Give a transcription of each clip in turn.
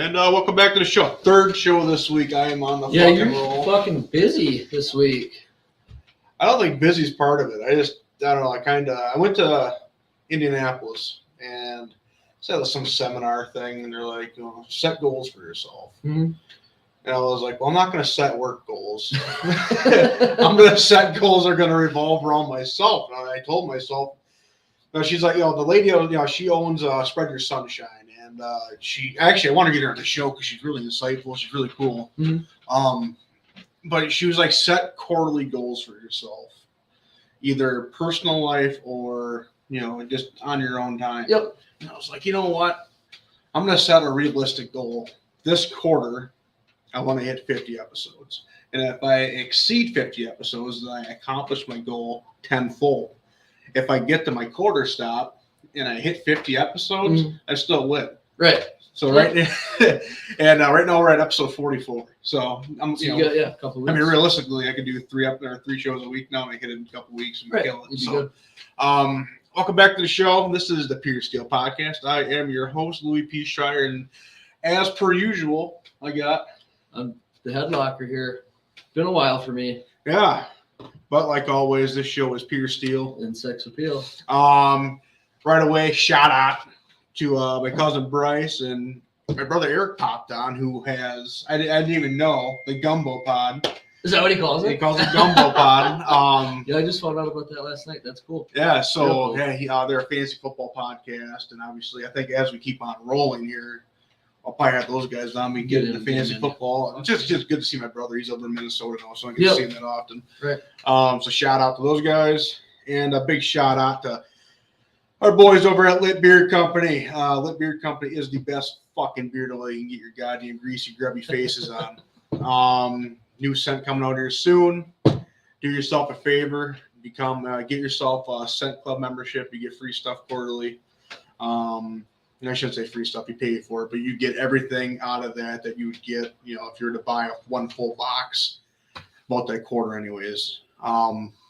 And welcome back to the show. Third show this week. I am on the fucking roll. You're fucking busy this week. I don't think busy's part of it. I don't know. I went to Indianapolis and said some seminar thing, and they're like, set goals for yourself. Mm-hmm. And I was like, well, I'm not going to set work goals. I'm going to set goals that are going to revolve around myself. And I told myself, she's like, the lady, she owns Spread Your Sunshine. And I want to get her on the show because she's really insightful. She's really cool. Mm-hmm. But she was like, set quarterly goals for yourself, either personal life or, just on your own time. Yep. And I was like, you know what? I'm going to set a realistic goal. This quarter, I want to hit 50 episodes. And if I exceed 50 episodes, then I accomplish my goal tenfold. If I get to my quarter stop and I hit 50 episodes, I still win. Right. So right now, right now we're at episode 44. So I'm, a couple weeks. I mean, realistically, I could do three shows a week now, and I hit it in a couple weeks and kill it. So, welcome back to the show. This is the Pure Steel Podcast. I am your host, Luwy P. Schreier, and as per usual, I'm the head locker here. Been a while for me. Yeah, but like always, this show is Pure Steel and sex appeal. Right away, shout out to my cousin Bryce and my brother Eric popped on, who has I didn't even know the Gumbo Pod. Is that what he calls it? He calls it Gumbo Pod. Yeah, I just found out about that last night. That's cool. Yeah, so they're a fantasy football podcast, and obviously, I think as we keep on rolling here, I'll probably have those guys on. We get into fantasy football. It's just good to see my brother. He's over in Minnesota now, so I get to see him that often. Right. So shout out to those guys, and a big shout out to our boys over at Lit Beard Company. Lit Beard Company is the best fucking beard oil you can get your goddamn greasy, grubby faces on. New scent coming out here soon. Do yourself a favor. Get yourself a Scent Club membership. You get free stuff quarterly. I shouldn't say free stuff. You pay for it, but you get everything out of that you would get, if you were to buy one full box, about that quarter anyways.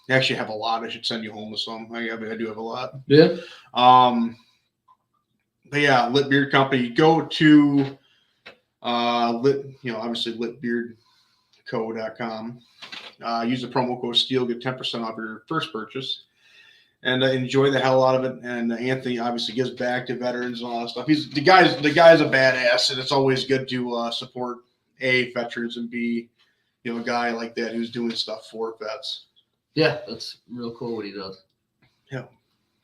They actually have a lot. I should send you home with some. I do have a lot. Yeah. But yeah, Lit Beard Company. Go to obviously litbeardco.com. Use the promo code STEEL, get 10% off your first purchase, and enjoy the hell out of it. And Anthony obviously gives back to veterans and all that stuff. The guy's a badass, and it's always good to support veterans and be a guy like that who's doing stuff for vets. Yeah, that's real cool what he does. Yeah,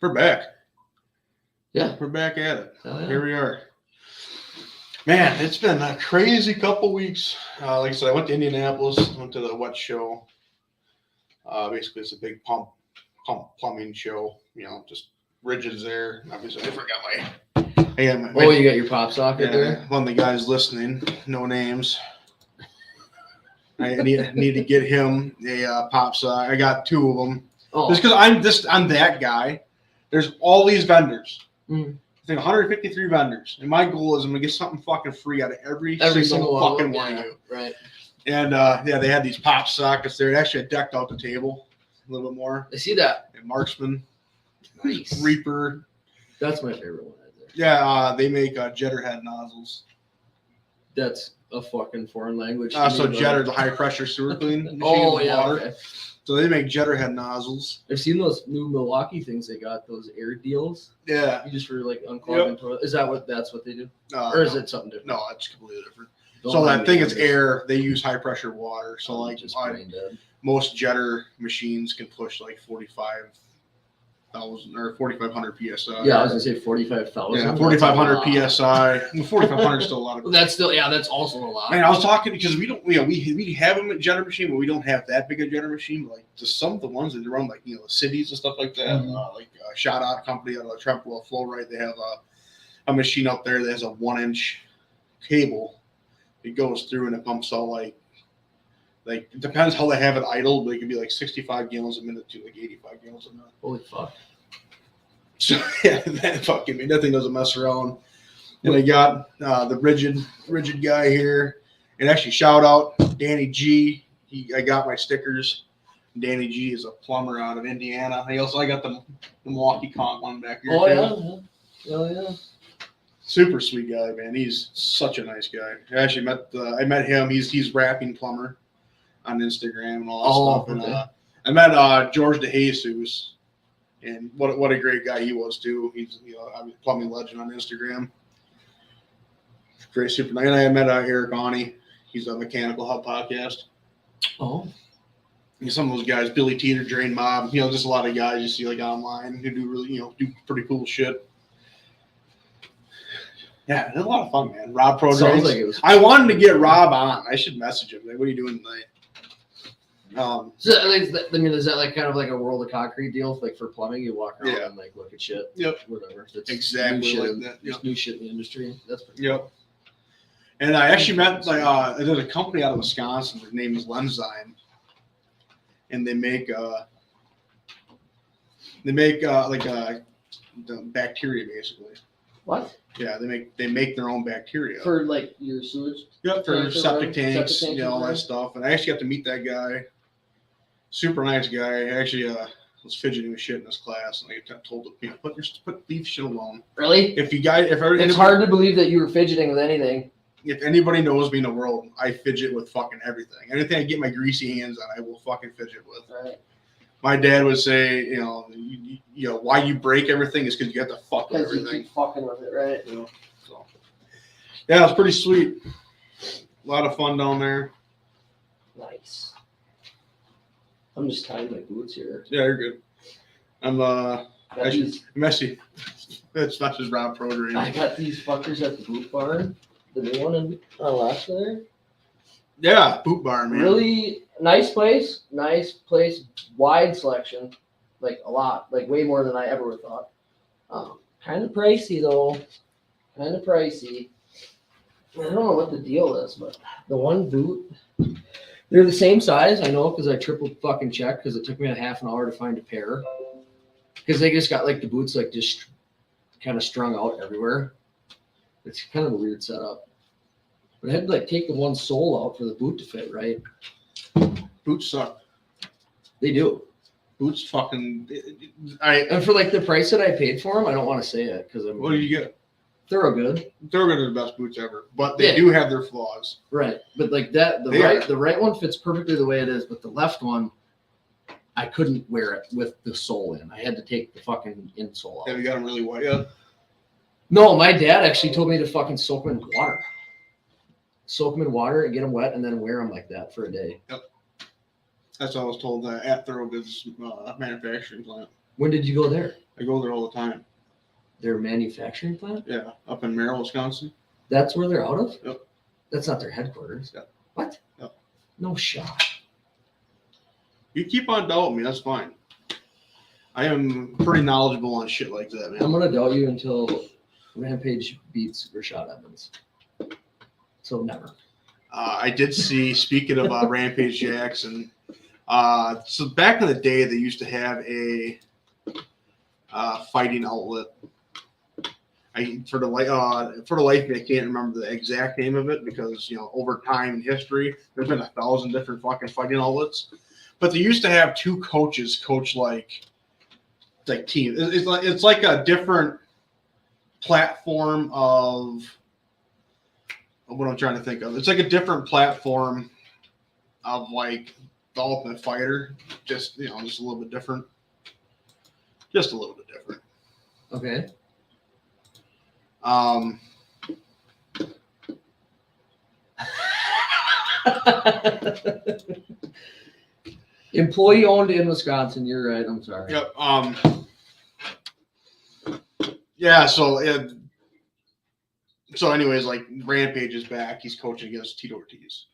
we're back. Yeah, we're back at it. Yeah. Here we are. Man, it's been a crazy couple weeks. Like I said, I went to Indianapolis, went to the wet show. Basically, it's a big pump plumbing show. Just rigids there. Obviously, I forgot you got your pop socket there? One of the guys listening, no names. I need to get him a pop socket. I got two of them. Oh. Just because I'm that guy. There's all these vendors. I think 153 vendors, and my goal is I'm gonna get something fucking free out of every single fucking one of you. Right. And they had these pop sockets there. It actually decked out the table a little bit more. I see that. And Marksman, nice. Reaper. That's my favorite one right there. Yeah, they make jetterhead nozzles. That's a fucking foreign language. So jetter, the high pressure sewer clean machine. Water. Okay. So they make jetterhead nozzles. I've seen those new Milwaukee things. They got those air deals. Yeah. You just for like unclogging toilet. Is that's what they do? Or is it something different? No, it's completely different. I think it's air. They use high pressure water. So most jetter machines can push like 45,000 or 4,500 psi. Yeah, I was gonna say 45,000. Yeah, 4,500 psi. 4,500 is still a lot of. That's also a lot. I mean, I was talking because we don't, we have them at jetter machine, but we don't have that big a jetter machine. Like just some of the ones that they run, like the cities and stuff like that. Like Shout Out Company out of Trempealeau, Flowrite, they have a machine up there that has a 1-inch cable. It goes through and it pumps out like it depends how they have it idle, but it can be like 65 gallons a minute to like 85 gallons a minute. Holy fuck. So yeah, that thing doesn't mess around. And I got the rigid guy here. And actually shout out Danny G. I got my stickers. Danny G is a plumber out of Indiana. I got the Milwaukee Conch one back here. Oh, yeah. Oh, yeah. Super sweet guy, man. He's such a nice guy. I actually met him. He's rapping plumber on Instagram and all that stuff. Okay. And I met George DeJesus, and what a great guy he was too. He's I'm a plumbing legend on Instagram. Great, super nice. And I met Eric Ani. He's a Mechanical Hub podcast. Oh. Some of those guys, Billy Teeter, Drain Mob, just a lot of guys you see like online who do really, do pretty cool shit. Yeah, it's a lot of fun, man. Rob Pro Sounds Drains. like it was. I wanted to get Rob on. I should message him. Like, what are you doing tonight? So, is that like kind of like a World of Concrete deal? Like for plumbing, you walk around and like look at shit. Yep. Whatever. That's Exactly new shit, like that. There's new shit in the industry. That's pretty Yep. And I actually met there's a company out of Wisconsin. Their name is Lenzyme, and they make the bacteria basically. What? Yeah, they make their own bacteria. For like your sewage? Yep, for septic tanks, septic tanks, all that stuff. And I actually got to meet that guy. Super nice guy. I actually was fidgeting with shit in this class, and I told him, leave shit alone. Really? It's hard to believe that you were fidgeting with anything. If anybody knows me in the world, I fidget with fucking everything. Anything I get my greasy hands on, I will fucking fidget with. Right. My dad would say, why you break everything is because you have to fuck with Because you everything. keep fucking with it, right? So, yeah, it was pretty sweet. A lot of fun down there. Nice. I'm just tying my boots here. Yeah, you're good. I'm Got these- messy. That's not just Rob Pro Drains. I got these fuckers at the boot barn. The new one in Alaska there. Yeah, Boot Barn, man. Really nice place. Wide selection. Like a lot. Like way more than I ever would have thought. Kind of pricey though. I don't know what the deal is, but the one boot, they're the same size. I know because I triple fucking checked because it took me a half an hour to find a pair. Because they just got like the boots like just kind of strung out everywhere. It's kind of a weird setup. But I had to like take the one sole out for the boot to fit right. Boots suck. They do. Boots fucking. And for like the price that I paid for them, I don't want to say it because What do you get? Thorogood. Thorogood are the best boots ever, but they do have their flaws. Right, but like that, the right one fits perfectly the way it is, but the left one, I couldn't wear it with the sole in. I had to take the fucking insole out. Have you got them really wet yet? No, my dad actually told me to fucking soak them in water. Soak them in water and get them wet and then wear them like that for a day. Yep. That's what I was told at Thorogood's manufacturing plant. When did you go there? I go there all the time. Their manufacturing plant? Yeah, up in Merrill, Wisconsin. That's where they're out of? Yep. That's not their headquarters. Yep. What? Yep. No shot. You keep on doubting me, that's fine. I am pretty knowledgeable on shit like that, man. I'm going to doubt you until Rampage beats Rashad Evans. So never. I did see, speaking of Rampage Jackson, so back in the day, they used to have a fighting outlet. For the life of me, I can't remember the exact name of it because over time in history, there's been 1,000 different fucking fighting outlets. But they used to have two coaches coach like teams. It's like a different platform of what I'm trying to think of. It's like a different platform of like the Ultimate Fighter, just just a little bit different. Just a little bit different. Okay. Employee owned in Wisconsin. You're right. I'm sorry. Yep. Yeah. So anyways, like Rampage is back. He's coaching against Tito Ortiz.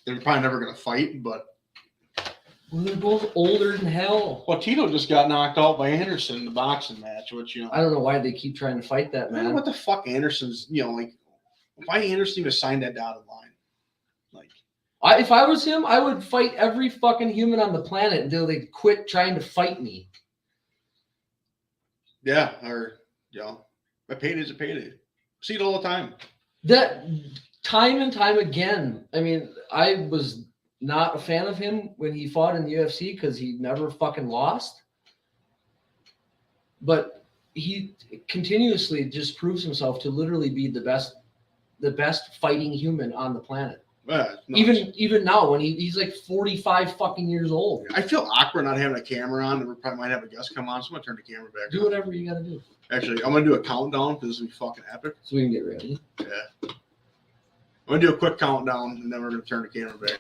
They're probably never gonna fight, but well, they're both older than hell. Well, Tito just got knocked out by Anderson in the boxing match, which I don't know why they keep trying to fight that man. What the fuck, Anderson's why Anderson even signed that dotted line? If I was him, I would fight every fucking human on the planet until they quit trying to fight me. Yeah, or my payday's a payday. See it all the time. That time and time again. I mean, I was not a fan of him when he fought in the UFC because he never fucking lost. But he continuously just proves himself to literally be the best fighting human on the planet. Yeah, Even now, when he's like 45 fucking years old. I feel awkward not having a camera on, and we probably might have a guest come on, so I'm gonna turn the camera back. Do whatever you gotta do. Actually, I'm gonna do a countdown because this will be fucking epic. So we can get ready. Yeah. I'm gonna do a quick countdown, and then we're gonna turn the camera back.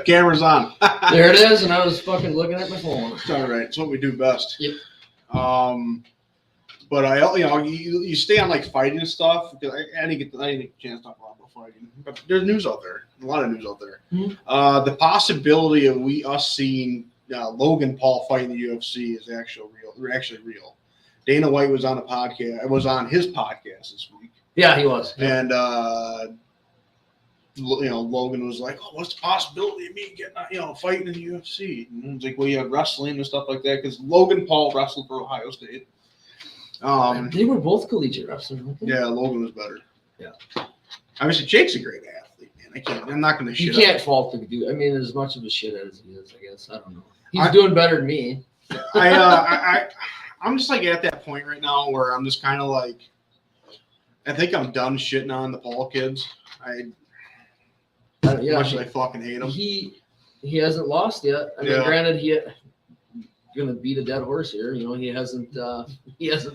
Camera's on. There it is, and I was fucking looking at my phone. It's all right. It's what we do best. Yep. But you stay on like fighting stuff. I didn't get a chance to talk about fighting, but there's news out there. A lot of news out there. Mm-hmm. The possibility of us seeing Logan Paul fight in the UFC is actually real. Dana White was on a podcast. It was on his podcast this week. Yeah, he was. And Logan was like, "Oh, what's the possibility of me getting, fighting in the UFC?" And it was like, "Well, you have wrestling and stuff like that," because Logan Paul wrestled for Ohio State. They were both collegiate wrestlers. Yeah, Logan was better. Yeah. Obviously, Jake's a great athlete, man. I'm not going to shit. You can't fault the dude. I mean, as much of a shit as he is, I guess. I don't know. He's doing better than me. I'm just like at that point right now where I'm just kind of like, I think I'm done shitting on the Paul kids. Much as I fucking hate him. He hasn't lost yet. I mean, granted, he gonna beat a dead horse here. He hasn't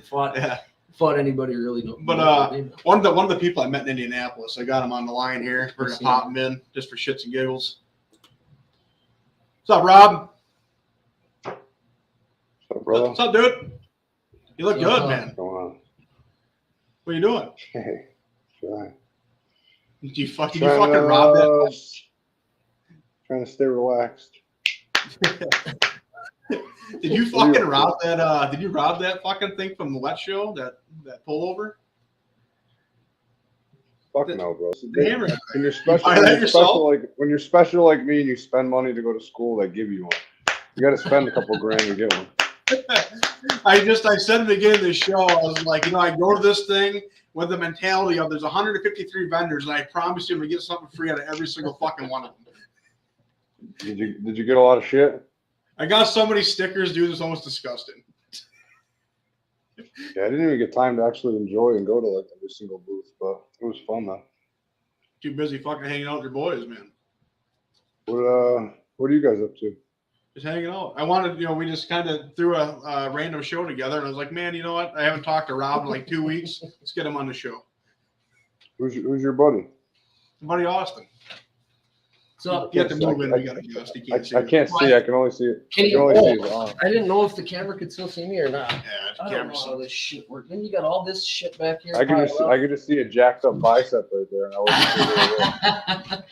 fought anybody really. But one of the people I met in Indianapolis, I got him on the line here. We're gonna pop him in just for shits and giggles. What's up, Rob? What's up, brother? What's up, dude? You look good, man. What's going on? What are you doing? Hey, try. Did you fucking rob that? Trying to stay relaxed. Did you fucking rob that? Did you rob that fucking thing from the Wet Show? That pullover? Fuck no, bro. When you're special like me and you spend money to go to school, they give you one. You got to spend a couple grand to get one. I said at the beginning of the show, I was like, I go to this thing with the mentality of there's 153 vendors, and I promise you I'm gonna get something free out of every single fucking one of them. Did you get a lot of shit? I got so many stickers, dude. It's almost disgusting. Yeah, I didn't even get time to actually enjoy and go to like every single booth, but it was fun though. Too busy fucking hanging out with your boys, man. What are you guys up to? Just hanging out. I wanted, we just kind of threw a random show together, and I was like, man, you know what? I haven't talked to Rob in like 2 weeks. Let's get him on the show. Who's your buddy? Buddy Austin. So you have to move in. We got a guest. I can't see. I can only see it. I didn't know if the camera could still see me or not. Yeah, I don't know how this shit works. Then you got all this shit back here. I could just see a jacked up bicep right there, and I wasn't sure.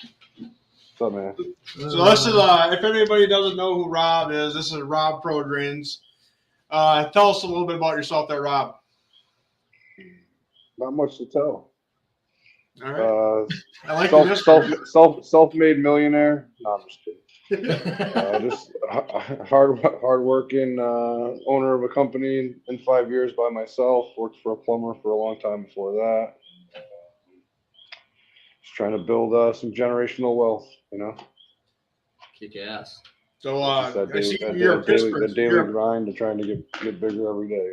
What's up, man? So this is if anybody doesn't know who Rob is, this is Rob Prodrins. Tell us a little bit about yourself there, Rob. Not much to tell. All right. I like self-made millionaire. No, I'm just kidding. Just hard-working owner of a company in 5 years by myself. Worked for a plumber for a long time before that. Just trying to build some generational wealth, Kick ass. So I see you're a Pittsburgh. The daily grind to trying to get bigger every day.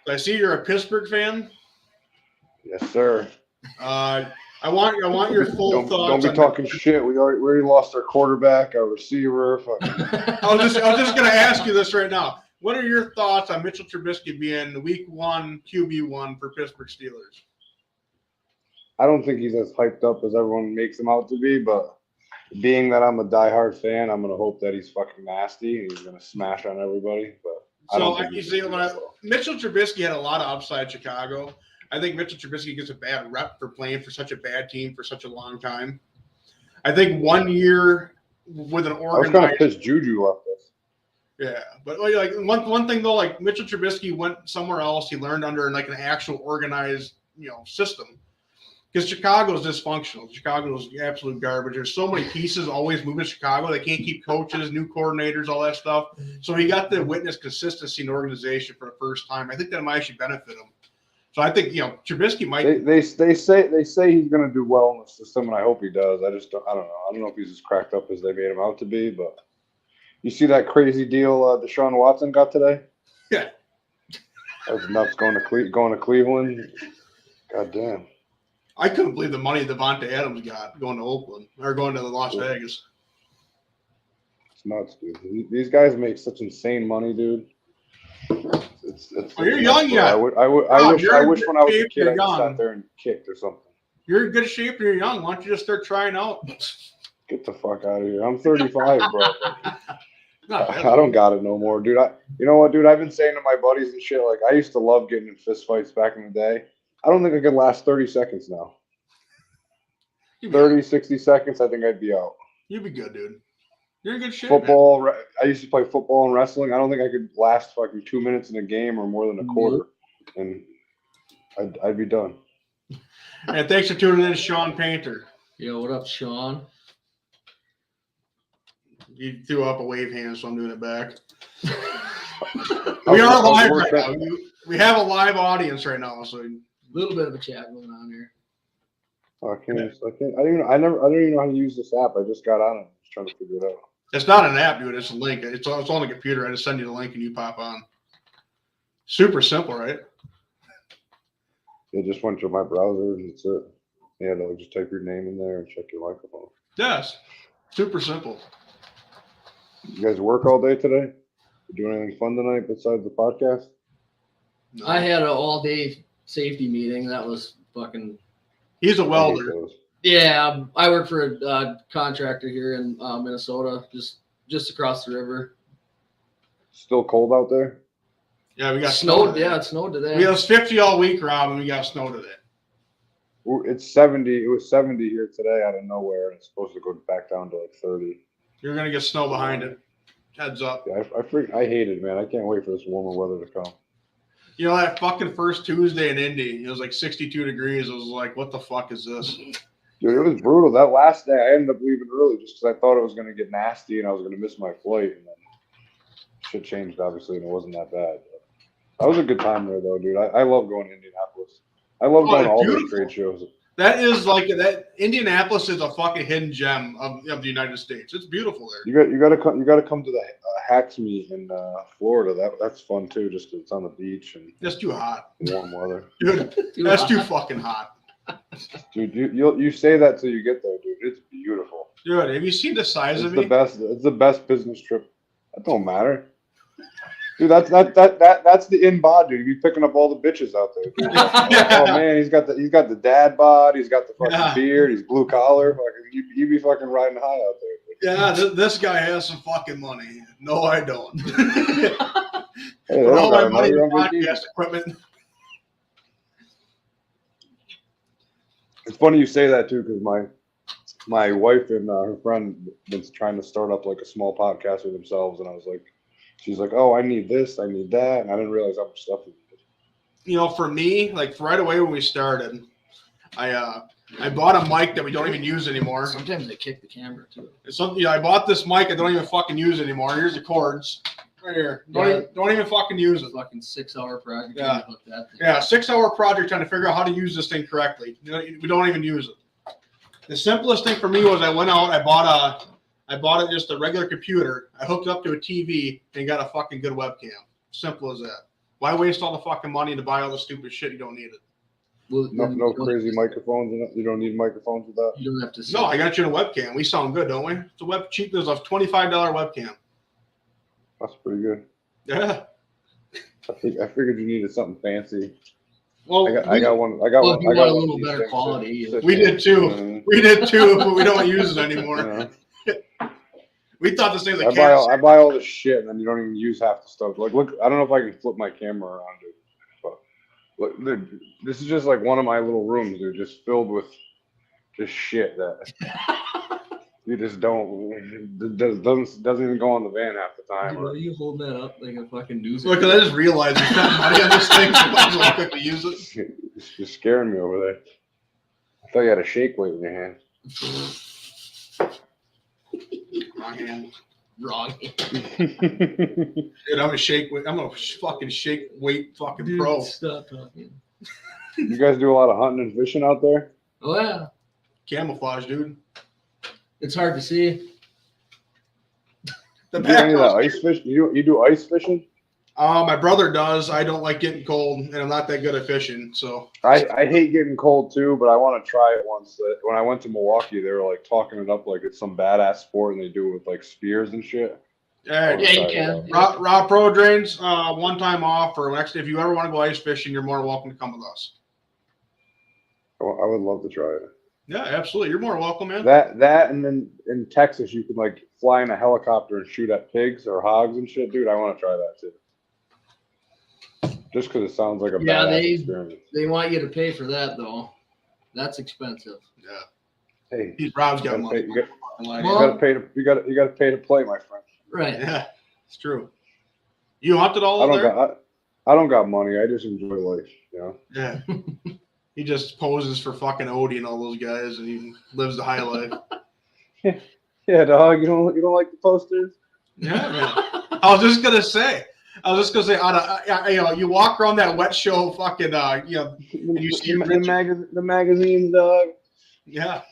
I see you're a Pittsburgh fan. Yes, sir. I want your full thoughts. Don't be talking shit. We already lost our quarterback, our receiver. I was just gonna ask you this right now. What are your thoughts on Mitchell Trubisky being the Week 1 QB1 for Pittsburgh Steelers? I don't think he's as hyped up as everyone makes him out to be, but being that I'm a diehard fan, I'm gonna hope that he's fucking nasty and he's gonna smash on everybody. But Mitchell Trubisky had a lot of upside in Chicago. I think Mitchell Trubisky gets a bad rep for playing for such a bad team for such a long time. I think 1 year with an organized. I was kind of pissed Juju left us. Yeah, but like one thing though, like Mitchell Trubisky went somewhere else. He learned under like an actual organized, system. Because Chicago's dysfunctional. Chicago's absolute garbage. There's so many pieces always moving to Chicago. They can't keep coaches, new coordinators, all that stuff. So he got to witness consistency in organization for the first time. I think that might actually benefit him. So I think Trubisky might. They say he's going to do well in the system, and I hope he does. I don't know. I don't know if he's as cracked up as they made him out to be, but you see that crazy deal Deshaun Watson got today? Yeah, that was nuts going to Cleveland. God damn. I couldn't believe the money Devontae Adams got going to Oakland or going to Las Vegas. It's nuts, dude. These guys make such insane money, dude. You're young yet. I wish when I was a kid I just sat there and kicked or something. You're in good shape and you're young. Why don't you just start trying out? Get the fuck out of here. I'm 35, bro. I don't got it no more, dude. You know what, dude? I've been saying to my buddies and shit, like, I used to love getting in fist fights back in the day. I don't think I could last 30 seconds now. 30, 60 seconds, I think I'd be out. You'd be good, dude. You're in good shape. Football, I used to play football and wrestling. I don't think I could last fucking 2 minutes in a game or more than a quarter. And I'd be done. And thanks for tuning in, Sean Painter. Yo, what up, Sean? You threw up a wave hand, so I'm doing it back. We are live right now. We have a live audience right now, so a little bit of a chat going on here. I don't even know how to use this app. I just got on it. Just trying to figure it out. It's not an app, dude. It's a link. It's on the computer. I just send you the link and you pop on. Super simple, right? It just went to my browser and it's it. Yeah, they'll just type your name in there and check your microphone. Yes. Super simple. You guys work all day today? You doing anything fun tonight besides the podcast? No. I had an all-day safety meeting. That was fucking. He's a welder. Yeah, I work for a contractor here in Minnesota, just across the river. Still cold out there? Yeah, we got snowed. Yeah, it snowed today. It was 50 all week, Rob, and we got snow today. It's 70. It was 70 here today out of nowhere, and it's supposed to go back down to like 30. You're gonna get snow behind it. Heads up. Yeah, I hate it, man. I can't wait for this warmer weather to come. You know, that fucking first Tuesday in Indy, it was like 62 degrees. I was like, what the fuck is this? Dude, it was brutal. That last day, I ended up leaving early just because I thought it was going to get nasty and I was going to miss my flight. And then shit changed, obviously, and it wasn't that bad. But that was a good time there, though, dude. I love going to Indianapolis. I love going to all those trade shows. That is like that. Indianapolis is a fucking hidden gem of the United States. It's beautiful there. You got to come to the Hacks meet in Florida. That's fun too. Just 'cause it's on the beach and that's too hot. Warm weather. Dude, that's too fucking hot. Dude, you say that till you get there, dude. It's beautiful. Dude, have you seen the size of it? It's the best business trip. That don't matter. Dude, that's the in bod, dude. You be picking up all the bitches out there. Dude. Oh man, he's got the dad bod. He's got the fucking beard. He's blue collar. Fucking, you be fucking riding high out there. Yeah, this guy has some fucking money. No, I don't. Hey, all my money in podcast equipment. It's funny you say that too, because my wife and her friend been trying to start up like a small podcast with themselves, and I was like. She's like, oh, I need this, I need that, and I didn't realize how much stuff we needed. You know, for me, like right away when we started, I bought a mic that we don't even use anymore. Sometimes they kick the camera too. I bought this mic I don't even fucking use anymore. Here's the cords right here. Don't even fucking use it. Fucking 6-hour project. Yeah, 6-hour project trying to figure out how to use this thing correctly. We don't even use it. The simplest thing for me was I went out, I bought it just a regular computer. I hooked it up to a TV and got a fucking good webcam. Simple as that. Why waste all the fucking money to buy all the stupid shit? You don't need it. Well, no crazy microphones. You don't need microphones with that. You don't have to. No, I got you in a webcam. We sound good, don't we? It's a cheap. There's a $25 webcam. That's pretty good. Yeah. I figured you needed something fancy. Well, I got one. I got one. You want a little better quality. We did too. We did too, but we don't use it anymore. Yeah. We thought this thing was I buy all this shit and then you don't even use half the stuff. Like, look, I don't know if I can flip my camera around, dude. But look, dude, this is just like one of my little rooms, dude, just filled with just shit that You just don't. It doesn't even go on the van half the time. Dude, are you holding that up like a fucking news? Look, I just realized we spent money on this thing, so might as well quickly use it. You're scaring me over there. I thought you had a shake weight in your hand. Wrong hand. Wrong. Dude, I'm a shake weight. I'm a fucking shake weight fucking Dude, pro. stop talking. You guys do a lot of hunting and fishing out there? Oh yeah, Camouflage, dude. it's hard to see. The You do any of that background. ice fish? You do ice fishing? My brother does. I don't like getting cold, and I'm not that good at fishing. So I hate getting cold too, but I want to try it once. When I went to Milwaukee, they were like talking it up like it's some badass sport, and they do it with like spears and shit. yeah, Yeah, you can. raw pro drains, one time off, or next. If you ever want to go ice fishing, you're more than welcome to come with us. I would love to try it. Yeah, absolutely. You're more welcome, man. That and then in Texas you can like fly in a helicopter and shoot at pigs or hogs and shit, dude. I want to try that too. Just because it sounds like a badass experience. They want you to pay for that though. That's expensive. Yeah. Hey, Rob's got money. you Well- gotta pay to play, my friend. Right. Yeah, it's true. You hunted all I over there? I don't got money. I just enjoy life, you know. Yeah. He just poses for fucking Odie and all those guys, and he lives the high life. Yeah, dog. You don't like the posters? Yeah, man. I was just gonna say, you walk around that wet show, fucking, you see the magazines, dog. yeah.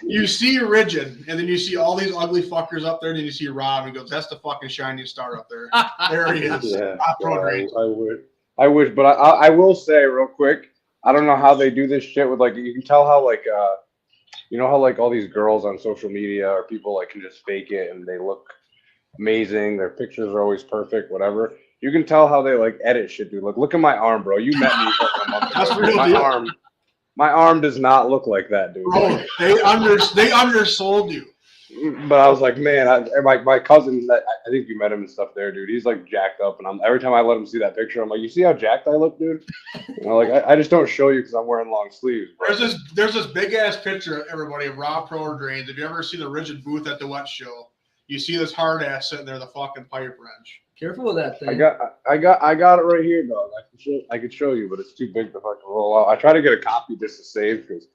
You see Rigid, and then you see all these ugly fuckers up there, and then you see Rob, and he goes, "That's the fucking shining star up there." There he is. Yeah, Rob Pro Drains. I wish, but I will say real quick, I don't know how they do this shit with like, you can tell how like, you know how like all these girls on social media or people like can just fake it and they look amazing. Their pictures are always perfect, whatever. You can tell how they like edit shit, dude. Like, look at my arm, bro. You met me a month ago. That's real My deal. My arm does not look like that, dude. Bro, they undersold you. But I was like, man, my cousin, I think you met him and stuff there, dude. He's like jacked up, and every time I let him see that picture, I'm like, you see how jacked I look, dude? You know, like I just don't show you because I'm wearing long sleeves. Bro. There's this big ass picture, everybody, of Rob Pro Drains. If you ever see the Rigid booth at the wet show, you see this hard ass sitting there, the fucking pipe wrench. Careful with that thing. I got it right here, dog. I could show you, but it's too big to fucking roll out. I try to get a copy just to save because,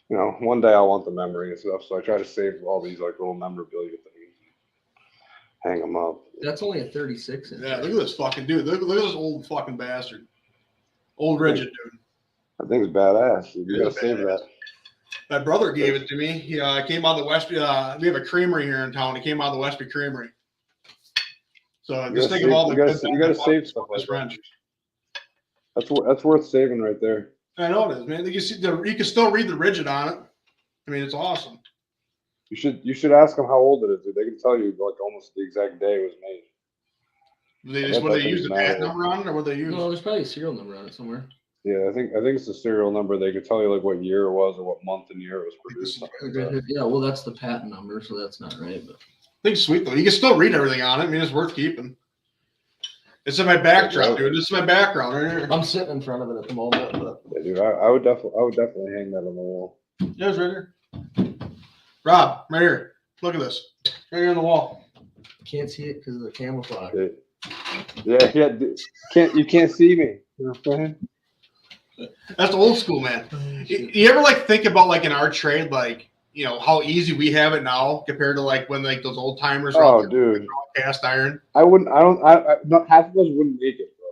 you know, one day I want the memory and stuff. So I try to save all these like little memorabilia things, hang them up. That's only a 36 inch. Yeah, look at this fucking dude. Look at this old fucking bastard. Old Rigid dude. That thing's badass. You gotta save badass. that. My brother gave it to me. He came out of the Westby. We have a creamery here in town. He came out of the Westby Creamery. So just think of all the you gotta save stuff like this that. wrench. That's worth saving right there. I know it is, man. You can still read the Rigid on it. I mean, it's awesome. You should ask them how old it is, dude. They can tell you like almost the exact day it was made. Would they use the patent number on it, or would they use? No, there's probably a serial number on it somewhere. Yeah, I think it's the serial number. They could tell you like what year it was or what month and year it was produced. something like that. Yeah, well, that's the patent number, so that's not right. But I think it's sweet though. You can still read everything on it. I mean, it's worth keeping. It's in my backdrop, dude. This is my background right here. I'm sitting in front of it at the moment. But Yeah, dude, I would definitely hang that on the wall. Yeah, it's right here. Rob, right here. Look at this. Right here on the wall. can't see it because of the camouflage. Yeah. You can't see me. You know what I'm saying? That's old school, man. You ever like think about like in our trade, like, you know, how easy we have it now compared to like when like those old timers were Oh, out dude. cast iron. Not half of us wouldn't make it, bro.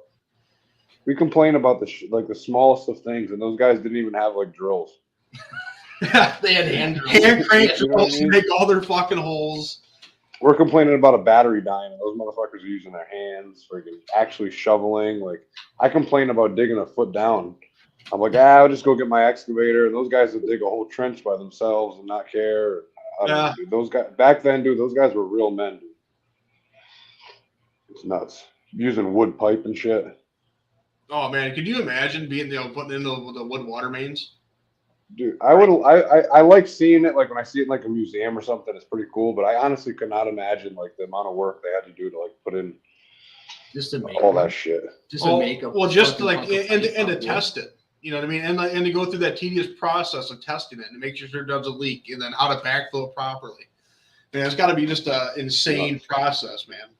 We complain about the smallest of things, and those guys didn't even have like drills. They had hand crank You know what I drills to mean? make all their fucking holes. We're complaining about a battery dying, and those motherfuckers are using their hands, freaking actually shoveling. Like, I complain about digging a foot down. I'm like, I'll just go get my excavator, and those guys would dig a whole trench by themselves and not care. I don't know, dude. Those guys back then, dude, those guys were real men, dude. It's nuts. Using wood pipe and shit. Oh man, could you imagine being, you know, putting in the wood water mains? Dude, I like seeing it, like when I see it in like a museum or something, it's pretty cool, but I honestly could not imagine like the amount of work they had to do to like put in just to make all that shit. just to make a well, just to fucking like hunk of and pipe to out, test it. You know what I mean? And to go through that tedious process of testing it and make sure it doesn't leak, and then how to backfill it properly. Man, it's got to be just an insane process, man.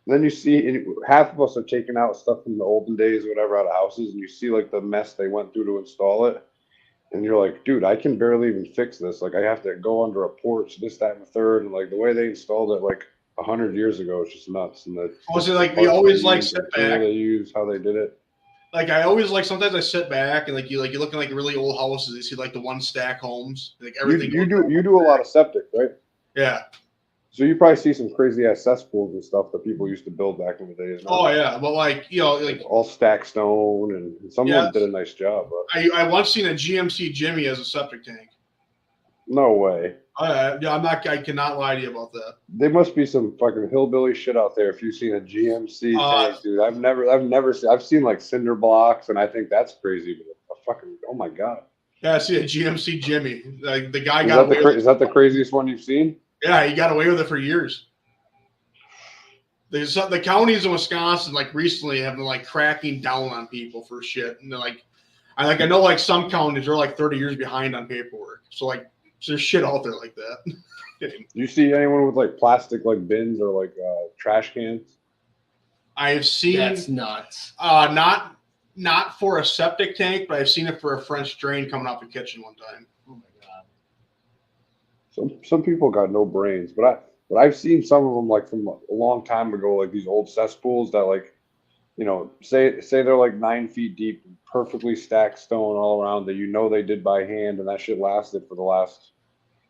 Then you see, and half of us are taking out stuff from the olden days, or whatever, out of houses, and you see like the mess they went through to install it, and you're like, dude, I can barely even fix this. Like, I have to go under a porch, this, that, and the third, and like the way they installed it, like 100 years ago, it's just nuts. And Also, like we always like sit back. They use how they did it. Like I always like sometimes I sit back and like you're looking like really old houses. You see like the one stack homes, like everything. You do a lot of septic, right? Yeah. So you probably see some crazy ass cesspools and stuff that people used to build back in the days. Oh yeah, but like like all stacked stone, and some of them did a nice job. But I once seen a GMC Jimmy as a septic tank. No way. I cannot lie to you about that. There must be some fucking hillbilly shit out there if you've seen a GMC tank, dude. I've seen like cinder blocks, and I think that's crazy. But a fucking, oh my god. Yeah, I see a GMC Jimmy. Like the guy Is that the craziest one you've seen? Yeah, he got away with it for years. The counties in Wisconsin, like recently, have been like cracking down on people for shit, and they're like, I know like some counties are like 30 years behind on paperwork. So like. So there's shit out there like that. You see anyone with like plastic like bins or like trash cans? I have seen that's nuts. Not for a septic tank, but I've seen it for a French drain coming out the kitchen one time. Oh my god. Some people got no brains, but I've seen some of them like from a long time ago, like these old cesspools that like, say they're like 9 feet deep, perfectly stacked stone all around that they did by hand, and that shit lasted for the last.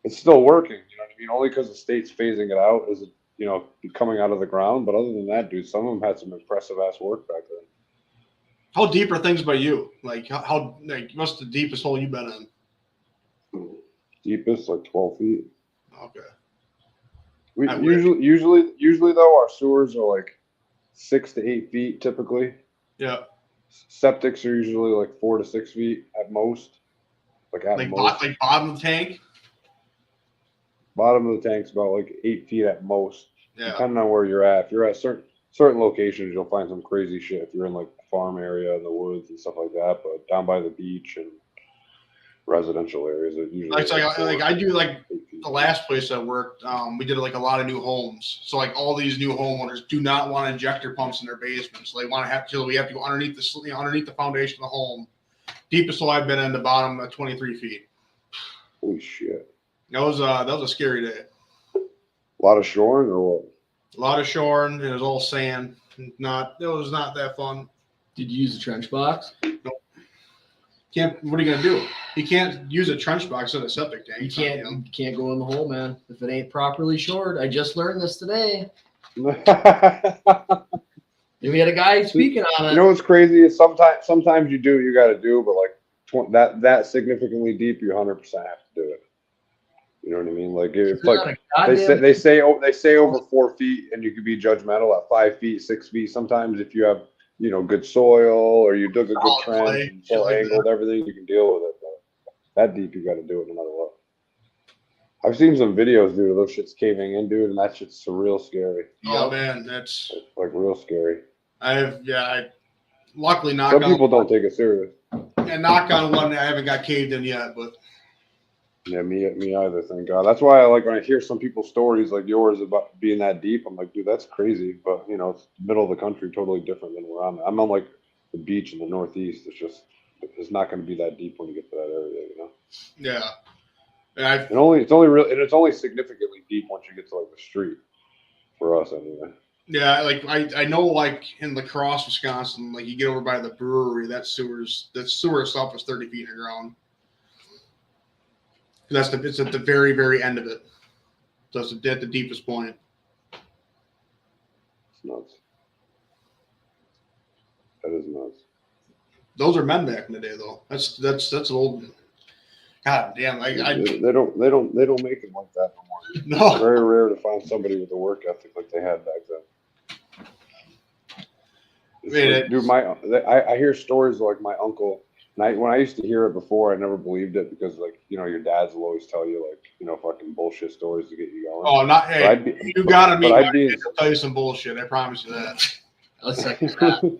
It's still working, you know what I mean? Only because the state's phasing it out is it, coming out of the ground. But other than that, dude, some of them had some impressive ass work back then. How deep are things by you? Like how what's the deepest hole you've been in? Deepest, like 12 feet. Okay. Usually though, our sewers are like 6 to 8 feet typically. Yeah. Septics are usually like 4 to 6 feet at most. Like bottom of the tank? Bottom of the tank's about like 8 feet at most. Yeah. Depending on where you're at. If you're at certain locations, you'll find some crazy shit. If you're in like the farm area in the woods and stuff like that, but down by the beach and residential areas, it usually I do like the last place I worked. We did like a lot of new homes. So like all these new homeowners do not want injector pumps in their basements. So they want to have to. We have to go underneath the foundation of the home. Deepest hole I've been in the bottom of 23 feet. Holy shit! That was a scary day. A lot of shoring or what? A lot of shoring. It was all sand. It was not that fun. Did you use a trench box? Nope. What are you gonna do? You can't use a trench box in a septic tank. You can't go in the hole, man. If it ain't properly shored. I just learned this today. We had a guy speaking on it. You know what's crazy is sometimes you got to do, but like that significantly deep, you 100% have to do it. You know what I mean? Like it's like they say over 4 feet, and you can be judgmental at 5 feet, 6 feet. Sometimes if you have good soil or you dug a good trench and so angled everything, you can deal with it. But that deep, you got to do it no matter what. I've seen some videos, dude, of those shits caving in, dude, and that shit's surreal scary. Oh man, that's like real scary. I luckily some people don't take it serious. And knock on one, I haven't got caved in yet, but yeah, me either. Thank God. That's why I like when I hear some people's stories like yours about being that deep. I'm like, dude, that's crazy. But it's middle of the country, totally different than where I'm at. I'm on like the beach in the Northeast. It's not going to be that deep when you get to that area, Yeah. It's only significantly deep once you get to like the street. For us, anyway. Yeah, like I know, like in La Crosse, Wisconsin, like you get over by the brewery, that sewer itself is 30 feet in the ground. It's at the very, very end of it. So it's at the deepest point. It's nuts. That is nuts. Those are men back in the day, though. That's an old. God damn! They don't make them like that no more. No. It's very rare to find somebody with a work ethic like they had back then. Dude, I hear stories like my uncle. And when I used to hear it before, I never believed it because, like, your dads will always tell you, like, fucking bullshit stories to get you going. Oh, not hey, you gotta meet. I'll tell you some bullshit. I promise you that. Let's second that.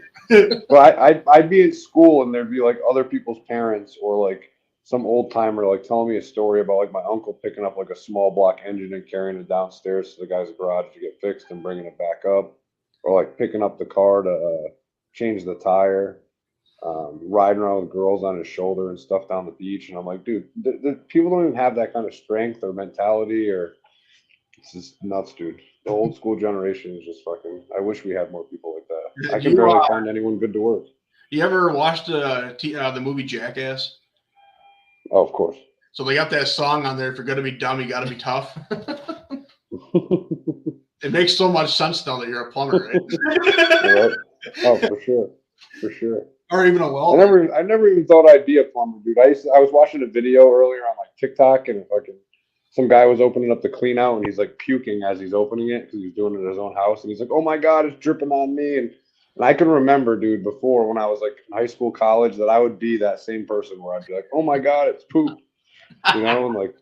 But I'd be in school and there'd be like other people's parents or like some old timer like telling me a story about like my uncle picking up like a small block engine and carrying it downstairs to the guy's garage to get fixed and bringing it back up, or like picking up the car to change the tire, riding around with girls on his shoulder and stuff down the beach. And I'm like, dude, people don't even have that kind of strength or mentality, or it's just nuts, dude. The old school generation is just fucking. I wish we had more people like that. I can barely find anyone good to work. You ever watched the movie Jackass? Oh, of course. So they got that song on there. If you're gonna be dumb, you gotta be tough. It makes so much sense now that you're a plumber, right? Right. Oh, for sure, for sure. Or even a welder. I never even thought I'd be a plumber, dude. I was watching a video earlier on like TikTok, and fucking some guy was opening up the clean out, and he's like puking as he's opening it because he's doing it at his own house, and he's like, "Oh my god, it's dripping on me!" And I can remember, dude, before when I was like in high school, college, that I would be that same person where I'd be like, "Oh my god, it's poop," you know, and like.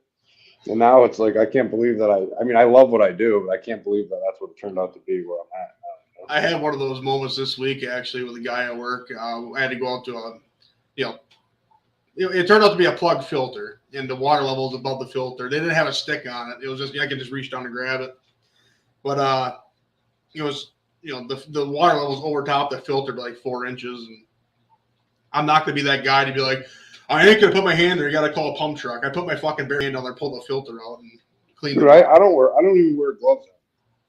And now it's like I can't believe that I mean I love what I do, but I can't believe that that's what it turned out to be where I'm at now. I had one of those moments this week actually with a guy at work. I had to go out to it turned out to be a plug filter, and the water level was above the filter. They didn't have a stick on it. It was just I could just reach down and grab it. But it was the water level was over top the filter by like 4 inches, and I'm not gonna be that guy to be like, I ain't gonna put my hand there. You gotta call a pump truck. I put my fucking bare hand down there, pull the filter out, and clean it. I don't even wear gloves.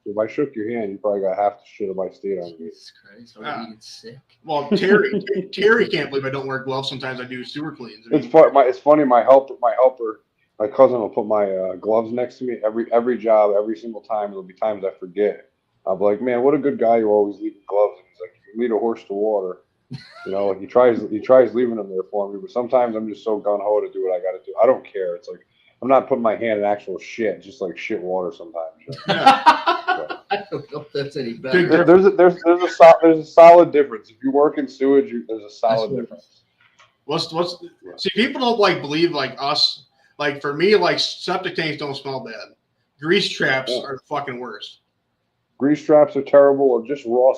If I shook your hand, you probably got half the shit of my state on you. Jesus Christ, I'm getting sick. Well, Terry can't believe I don't wear gloves. Sometimes I do sewer cleans. It's funny. My helper, my cousin will put my gloves next to me every job, every single time. There'll be times I forget. I'll be like, man, what a good guy you always leaving gloves. And he's like, you lead a horse to water. You know, he tries leaving them there for me, but sometimes I'm just so gung ho to do what I got to do. I don't care. It's like I'm not putting my hand in actual shit, just like shit water sometimes. I don't know if that's any better. There's a solid difference. If you work in sewage, there's a solid difference. See, people don't like believe like us. Like for me, like septic tanks don't smell bad. Grease traps are the fucking worst. Grease traps are terrible, or just raw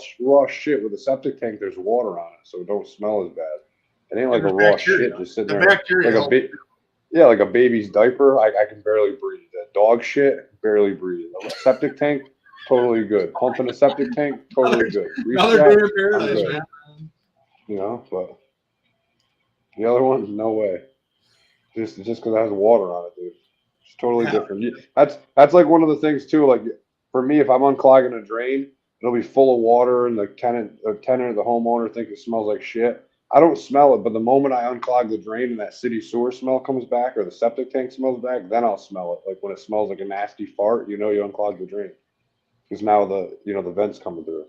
shit with a septic tank. There's water on it, so it don't smell as bad. It ain't like a raw shit just sitting there. Bacteria like a baby's diaper. I can barely breathe. That dog shit, barely breathe. A septic tank, totally good. Pumping a septic tank, totally good. Another day in paradise, man. You know, but the other one, no way. Just because it has water on it, dude. It's totally different. That's like one of the things too. Like for me, if I'm unclogging a drain, it'll be full of water, and the tenant or the homeowner thinks it smells like shit. I don't smell it, but the moment I unclog the drain and that city sewer smell comes back, or the septic tank smells back, then I'll smell it. Like when it smells like a nasty fart, you know you unclogged the drain because now the vents coming through.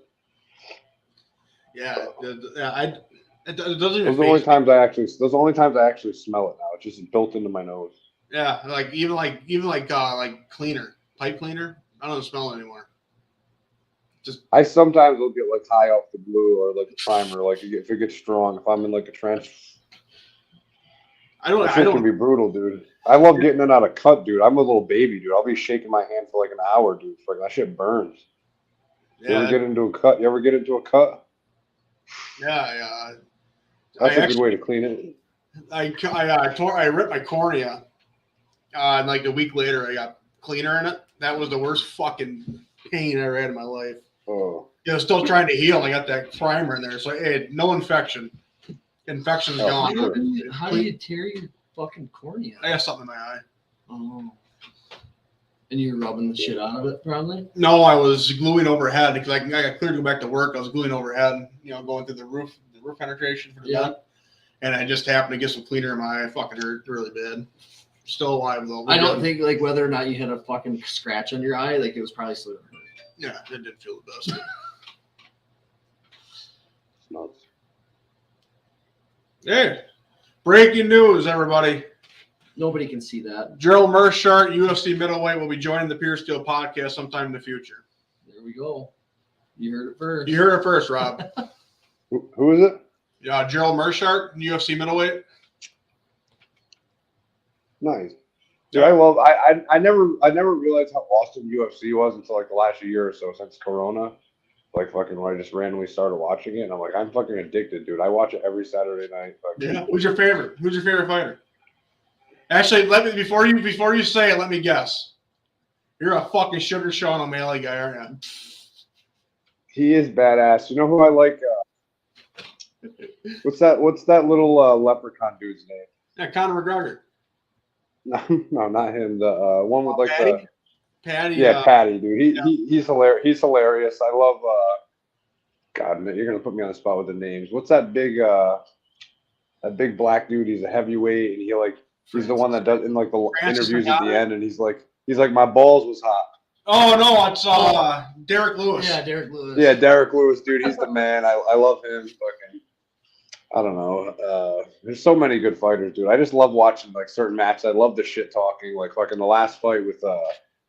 Yeah, it doesn't even. Those are the only times I actually smell it now. It's just built into my nose. Yeah, like even cleaner, pipe cleaner. I don't smell it anymore. I sometimes will get like high off the glue or like a primer, like if it gets strong. If I'm in like a trench, that shit can be brutal, dude. I love getting it out of cut, dude. I'm a little baby, dude. I'll be shaking my hand for like an hour, dude. That shit burns. Yeah. You ever get into a cut? Yeah. That's a good way to clean it. I ripped my cornea, and like a week later, I got cleaner in it. That was the worst fucking pain I ever had in my life. Oh. It was still trying to heal. I got that primer in there. It's like, hey, no infection. Infection's gone. How do you tear your fucking cornea? I got something in my eye. Oh. And you were rubbing the shit out of it, probably? No, I was gluing overhead because I got cleared to go back to work. I was gluing overhead, going through the roof penetration for the vent. And I just happened to get some cleaner in my eye. It fucking hurt really bad. Still alive though. I don't think like whether or not you had a fucking scratch on your eye, like it was probably still hurt. Yeah, it didn't feel the best. Nuts. Hey, breaking news, everybody. Nobody can see that. Gerald Mearshart, UFC middleweight, will be joining the Pure Steel podcast sometime in the future. There we go. You heard it first. You heard it first, Rob. Who is it? Yeah, Gerald Mearshart, UFC middleweight. Nice. Dude, I never realized how awesome UFC was until like the last year or so since Corona. Like fucking when I just randomly started watching it, and I'm like, I'm fucking addicted, dude. I watch it every Saturday night. Fucking. Yeah. Who's your favorite? Who's your favorite fighter? Actually, let me before you say it, let me guess. You're a fucking Sugar Sean O'Malley guy, aren't He is badass. You know who I like? What's that little leprechaun dude's name? you? Yeah, Conor McGregor. No, not him. The one with like Patty? the Patty. yeah, Patty, dude. Yeah. He's hilarious. He's hilarious. I love. God, you're gonna put me on the spot with the names. What's that big black dude? He's a heavyweight, and he's the one that does in like the Francis interviews at the Ngannou? end, and he's like my balls was hot. Oh no, it's Derek Lewis. Yeah, Derek Lewis. Yeah, Derek Lewis, dude. He's the man. I love him. Fucking. I don't know. There's so many good fighters, dude. I just love watching like certain matches. I love the shit talking, like fucking the last fight with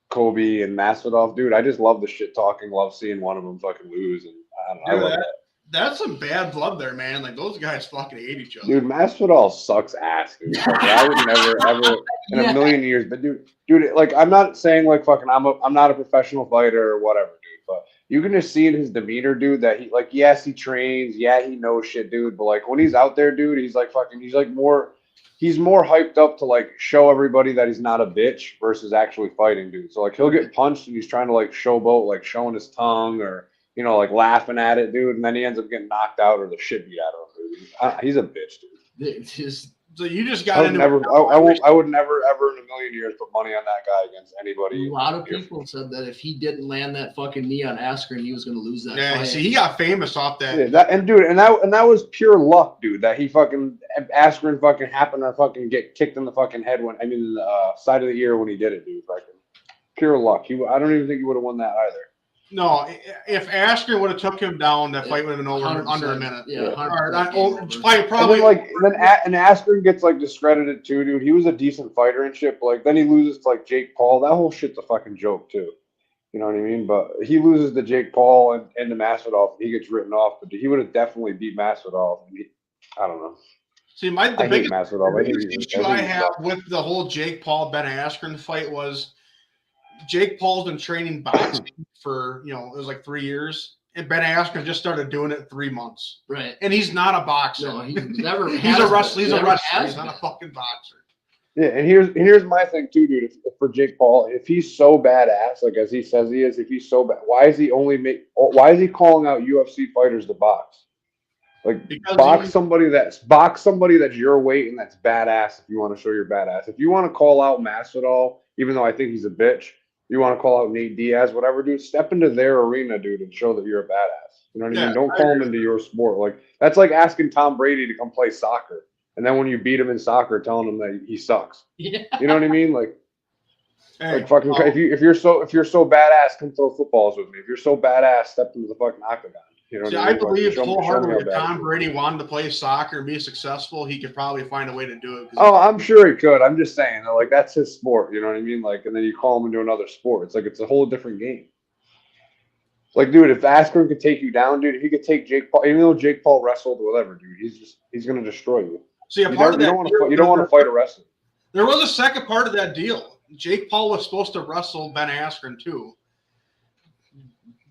Kobe and Masvidal, dude. I just love the shit talking. Love seeing one of them fucking lose, and I don't know. Dude, I love that. That's some bad blood there, man. Like those guys fucking hate each other. Dude, Masvidal sucks ass, dude. Like, I would never, ever in a million years. But dude, like I'm not saying like fucking I'm not a professional fighter or whatever, dude. But you can just see in his demeanor, dude, that he like yes he trains, yeah he knows shit, dude. But like when he's out there, dude, he's more hyped up to like show everybody that he's not a bitch versus actually fighting, dude. So like he'll get punched and he's trying to like showboat, like showing his tongue or. You know, like laughing at it, dude, and then he ends up getting knocked out or the shit beat out of him, dude. He's a bitch, dude. So you just got I would into never, I would never, ever in a million years put money on that guy against anybody. A lot of people said that if he didn't land that fucking knee on Askren, he was going to lose that Yeah, fight. see, he got famous off that. Yeah, and that was pure luck, dude. That he fucking Askren fucking happened to fucking get kicked in the fucking head side of the ear when he did it, dude. Fucking pure luck. I don't even think he would have won that either. No, if Askren would have took him down, that fight would have been over under a minute. Yeah, probably. And Askren gets like discredited too, dude. He was a decent fighter and shit, but like then he loses to like Jake Paul. That whole shit's a fucking joke too. You know what I mean? But he loses to Jake Paul and to Masvidal. He gets written off, but he would have definitely beat Masvidal. I don't know. See, the biggest issue I have with the whole Jake Paul Ben Askren fight was Jake Paul's been training boxing for it was like 3 years, and Ben Askren just started doing it in 3 months. Right, and he's not a boxer. No, he's never. He's a wrestler. He's a wrestler. He's not a fucking boxer. Yeah, and here's my thing too, dude. For Jake Paul, if he's so badass, like as he says he is, if he's so bad, why is he calling out UFC fighters to box? Like box somebody that's your weight and that's badass. If you want to show you're badass, if you want to call out Masvidal, even though I think he's a bitch, you want to call out Nate Diaz, whatever, dude. Step into their arena, dude, and show that you're a badass. You know what I mean? Don't call him into your sport. Like that's like asking Tom Brady to come play soccer, and then when you beat him in soccer, telling him that he sucks. Yeah. You know what I mean? Like. Hey, like fucking, if you're so badass, come throw footballs with me. If you're so badass, step into the fucking octagon. You know what I mean? I believe wholeheartedly if Tom Brady wanted to play soccer and be successful, he could probably find a way to do it. Oh, I'm sure he could. I'm just saying, like that's his sport. You know what I mean? Like, and then you call him into another sport. It's like it's a whole different game. Like, dude, if Askren could take you down, dude, if he could take Jake Paul, even though Jake Paul wrestled or whatever, dude, he's gonna destroy you. See, you don't want to fight a wrestler. There was a second part of that deal. Jake Paul was supposed to wrestle Ben Askren too.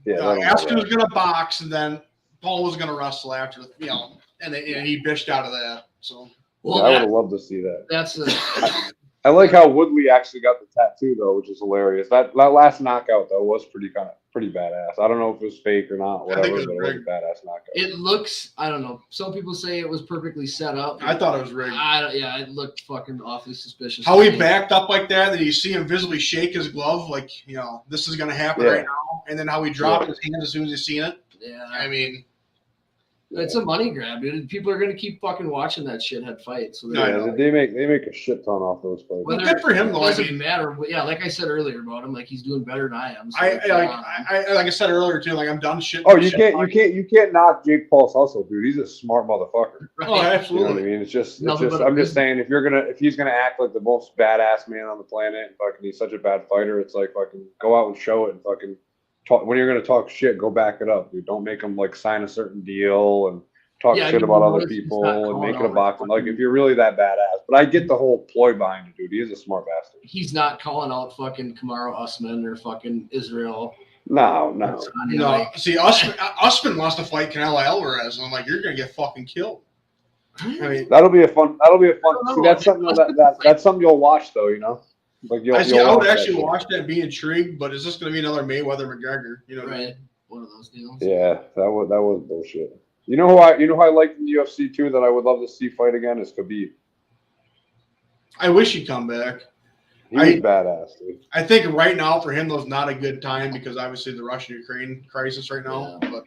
Yeah, Askren was going to box, and then Paul was going to wrestle after, and he bitched out of that. So, I would have loved to see that. That's I like how Woodley actually got the tattoo though, which is hilarious. That last knockout though was pretty badass. I don't know if it was fake or not, whatever, but it was a badass knockout. It looks, I don't know. Some people say it was perfectly set up. I thought it was rigged. It looked fucking awfully suspicious. How he backed up like that you see him visibly shake his glove, like this is going to happen right now, and then how he dropped his hands as soon as he seen it. Yeah, I mean. It's a money grab, dude. People are gonna keep fucking watching that shithead fight. So they make a shit ton off those fights. Well, good for him, though. It doesn't matter. Yeah, like I said earlier about him, like he's doing better than I am. So like I said earlier too, like I'm done shit. Oh, you can't knock Jake Paul's hustle, dude. He's a smart motherfucker. Right. Oh, absolutely. You know what I mean? It's just I'm just saying if he's gonna act like the most badass man on the planet and fucking he's such a bad fighter, it's like fucking go out and show it and fucking talk. When you're gonna talk shit, go back it up, dude. Don't make him like sign a certain deal and talk shit about other people and make it a boxing. Like, if you're really that badass. But I get the whole ploy behind it, dude. He is a smart bastard. He's not calling out fucking Kamaru Usman or fucking Israel. No. No, see, Usman wants to fight Canelo Alvarez, and I'm like, you're gonna get fucking killed. I mean, That'll be a fun. know. See, that's something that's something you'll watch though. You know, like I would actually that watch that and be intrigued, but is this gonna be another Mayweather McGregor? You know what I mean? Right. One of those deals. Yeah, that was bullshit. You know who I liked in the UFC too that I would love to see fight again is Khabib. I wish he'd come back. He was badass, dude. I think right now for him, though, is not a good time because obviously the Russian-Ukraine crisis right now. Yeah. But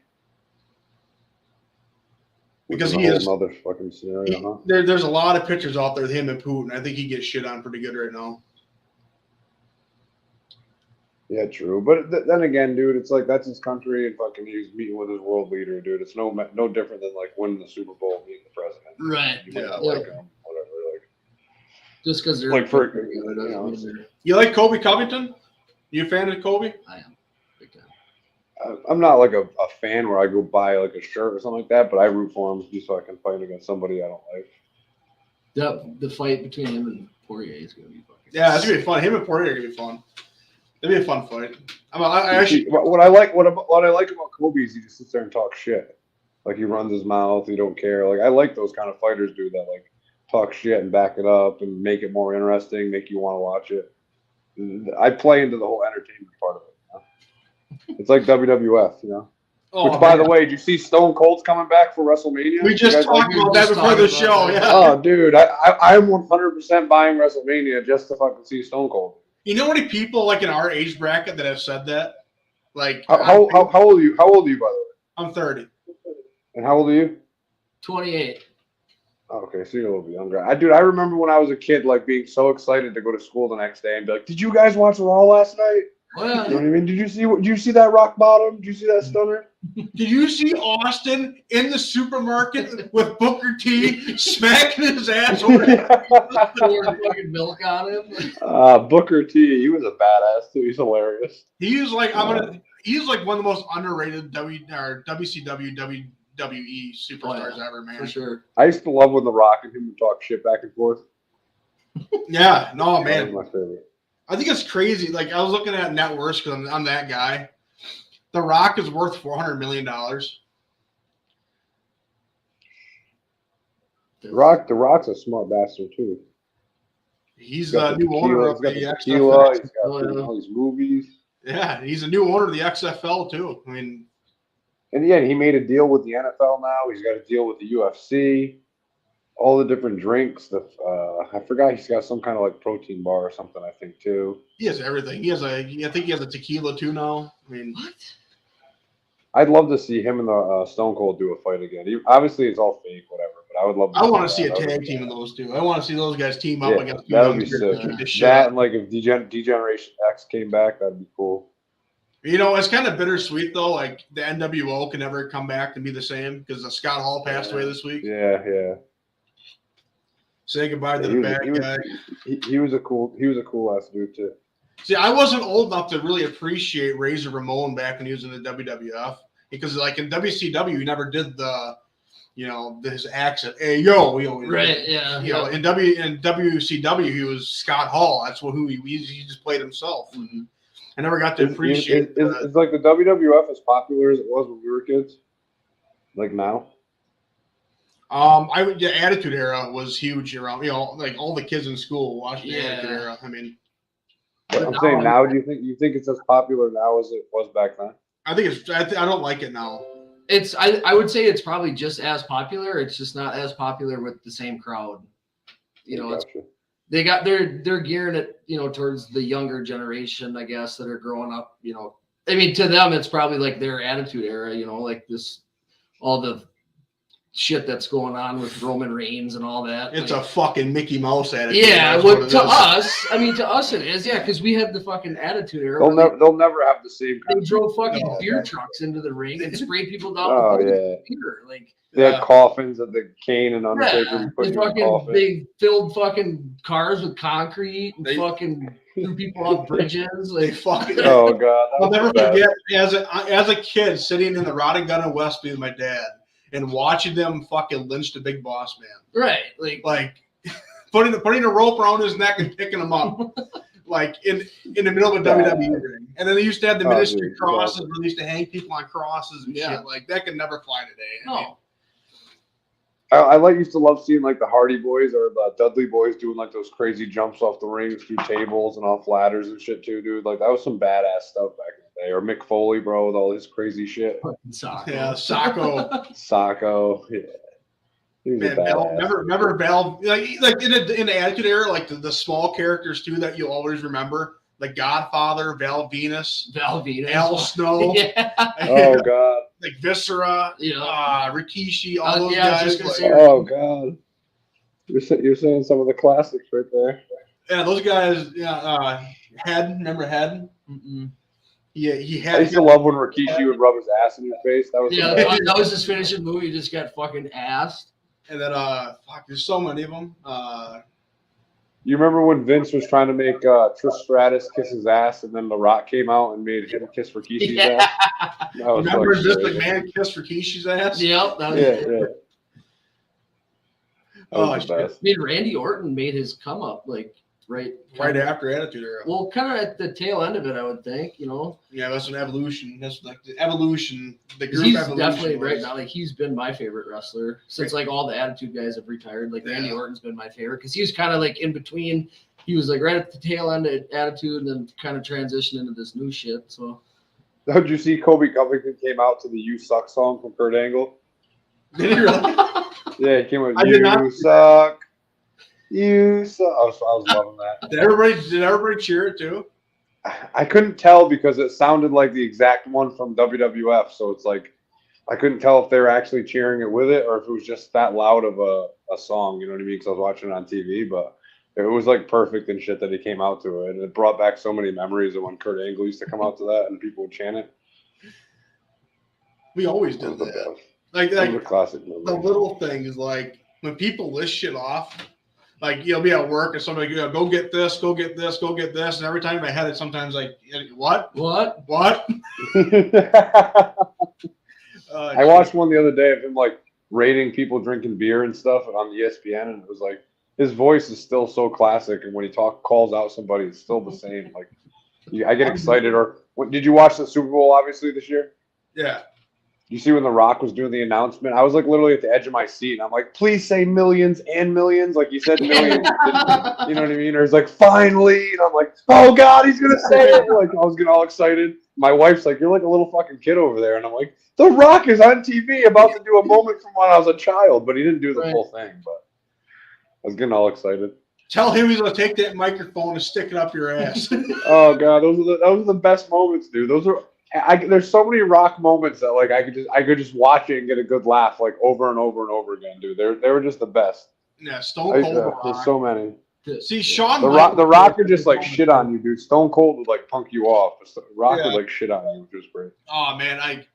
because he is another fucking scenario. There's a lot of pictures out there of him and Putin. I think he gets shit on pretty good right now. Yeah, true. But then again, dude, it's like that's his country, and fucking he's meeting with his world leader, dude. It's no different than like winning the Super Bowl and meeting the president. Right. You might not like him, whatever. Like just because they're like for you like Kobe Covington? You a fan of Kobe? I am. Big time. I'm not like a fan where I go buy like a shirt or something like that, but I root for him just so I can fight against somebody I don't like. The fight between him and Poirier is gonna be fucking. Yeah, it's gonna be fun. Him and Poirier are gonna be fun. It'll be a fun fight. I actually what I like about Kobe is he just sits there and talks shit. Like he runs his mouth, he don't care. Like I like those kind of fighters, dude, that like talk shit and back it up and make it more interesting, make you want to watch it. I play into the whole entertainment part of it. You know? It's like WWF, you know. Which, by the way, did you see Stone Cold's coming back for WrestleMania? We just talked about that before the show. Yeah. Oh, dude, I'm 100% buying WrestleMania just to fucking see Stone Cold. You know how many people like in our age bracket that have said that? Like how old are you? How old are you, by the way? I'm 30. And how old are you? 28. Okay, so you're a little bit younger. I remember when I was a kid, like being so excited to go to school the next day and be like, "Did you guys watch Raw last night?" Well, you know what I mean? Did you see that rock bottom? Did you see that stunner? Did you see Austin in the supermarket with Booker T smacking his ass over pouring fucking milk on him? Booker T, he was a badass too. He's hilarious. He's like he's like one of the most underrated WCW WWE superstars ever, man. For sure. I used to love when The Rock and him would talk shit back and forth. Yeah, no, man. That was my favorite. I think it's crazy. Like I was looking at net worth because I'm that guy. The Rock is worth $400 million. The Rock's a smart bastard too. He's the new owner of the XFL. He's got all these movies. Yeah, he's a new owner of the XFL too. I mean, and yeah, he made a deal with the NFL now. He's got a deal with the UFC. All the different drinks. I forgot he's got some kind of like protein bar or something. I think too. He has everything. I think he has a tequila too now. I mean, what? I'd love to see him and the Stone Cold do a fight again. Obviously, it's all fake, whatever. But I would love. I want to see a tag team of those two. I want to see those guys team up against. That would be sick. That and like if Degeneration X came back, that'd be cool. You know, it's kind of bittersweet though. Like the NWO can never come back and be the same because Scott Hall passed away this week. Yeah. Say goodbye to the bad guy. He was a cool ass dude too. See, I wasn't old enough to really appreciate Razor Ramon back when he was in the WWF because, like in WCW, he never did the, his accent. Hey yo, right? Yeah. In WCW, he was Scott Hall. That's who he just played himself. Mm-hmm. I never got to appreciate. It's like the WWF as popular as it was when we were kids. Like now. The Attitude Era was huge around. Like all the kids in school watched the Attitude Era. I mean, I'm saying now. Do you think it's as popular now as it was back then? I think it's. I don't like it now. It's. I would say it's probably just as popular. It's just not as popular with the same crowd. They're gearing it, towards the younger generation, I guess, that are growing up. I mean, to them, it's probably like their Attitude Era. Like this, all the shit that's going on with Roman Reigns and all that. It's a fucking Mickey Mouse attitude. Yeah, to us it is. Yeah, because we had the fucking Attitude Era. They'll never have the same. They drove fucking beer trucks into the ring and sprayed people down. Beer. Like they had coffins that the Kane and Undertaker put in the coffin. They filled fucking cars with concrete and fucking threw people off bridges. Like fucking. Oh god! I'll never forget as a kid sitting in the Rod and Gun in Westby with my dad. And watching them fucking lynch the Big Boss Man, right? Like putting a rope around his neck and picking him up. like in the middle of a WWE ring. And then they used to have the ministry crosses where they used to hang people on crosses and shit. Like that could never fly today. No. I used to love seeing like the Hardy Boys or the Dudley Boys doing like those crazy jumps off the ring through tables and off ladders and shit too, dude. Like that was some badass stuff back in the day. Or Mick Foley, bro, with all his crazy shit. Yeah, Sacco, yeah. Man, remember Val, like in the Attitude Era, like the small characters too that you'll always remember, like Godfather, Val Venus, Al Snow, oh god, like Viscera, Rikishi, all those guys. Oh god, you're saying some of the classics right there. Yeah, those guys. Yeah, Head, remember Head? Mm-mm. Yeah, he had. I used to love when Rikishi would rub his ass in your face. That was that was his finishing move. He just got fucking assed. And then, there's so many of them. You remember when Vince was trying to make Trish Stratus kiss his ass, and then The Rock came out and made him kiss Rikishi's ass? Remember Vince McMahon kissed Rikishi's ass? Yep. That was That was the best. I mean, Randy Orton made his come up right after Attitude Era. Well, kind of at the tail end of it, I would think. Yeah, that's an evolution. That's like the evolution. The group he's evolution definitely right now. Like he's been my favorite wrestler since like all the Attitude guys have retired. Like Randy Orton's been my favorite because he was kind of like in between. He was like right at the tail end of Attitude and then kind of transitioned into this new shit. So, did you see Kobe Covington came out to the "You Suck" song from Kurt Angle? Did he really? Yeah, he came out. You suck. You suck. I was loving that. Did everybody cheer it too? I couldn't tell because it sounded like the exact one from WWF. So it's like I couldn't tell if they were actually cheering it with it or if it was just that loud of a song. You know what I mean? Because I was watching it on TV, but it was like perfect and shit that he came out to it, and it brought back so many memories of when Kurt Angle used to come out to that and people would chant it. We always did that. Like a classic memory. The little thing is like when people list shit off. Like you'll be at work and somebody go get this, go get this, go get this, and every time in my head it's sometimes like what? I watched one the other day of him like rating people drinking beer and stuff on ESPN, and it was like his voice is still so classic, and when he calls out somebody, it's still the same. Like I get excited. Or did you watch the Super Bowl obviously this year? Yeah. You see when The Rock was doing the announcement, I was like literally at the edge of my seat, and I'm like, please say millions and millions. Like he said millions. You know what I mean? Or he's like, finally. And I'm like, oh God, he's going to say it. Like I was getting all excited. My wife's like, you're like a little fucking kid over there. And I'm like, The Rock is on TV about to do a moment from when I was a child, but he didn't do the full thing. But I was getting all excited. Tell him he's going to take that microphone and stick it up your ass. Oh God, those are the best moments, dude. There's so many Rock moments that like I could just watch it and get a good laugh like over and over and over again, dude. They were just the best. Yeah, Stone Cold. There's so many. See, Shawn. The Rock would just like shit on you, dude. Stone Cold would like punk you off. Rock would like shit on you, which was great. Oh man, I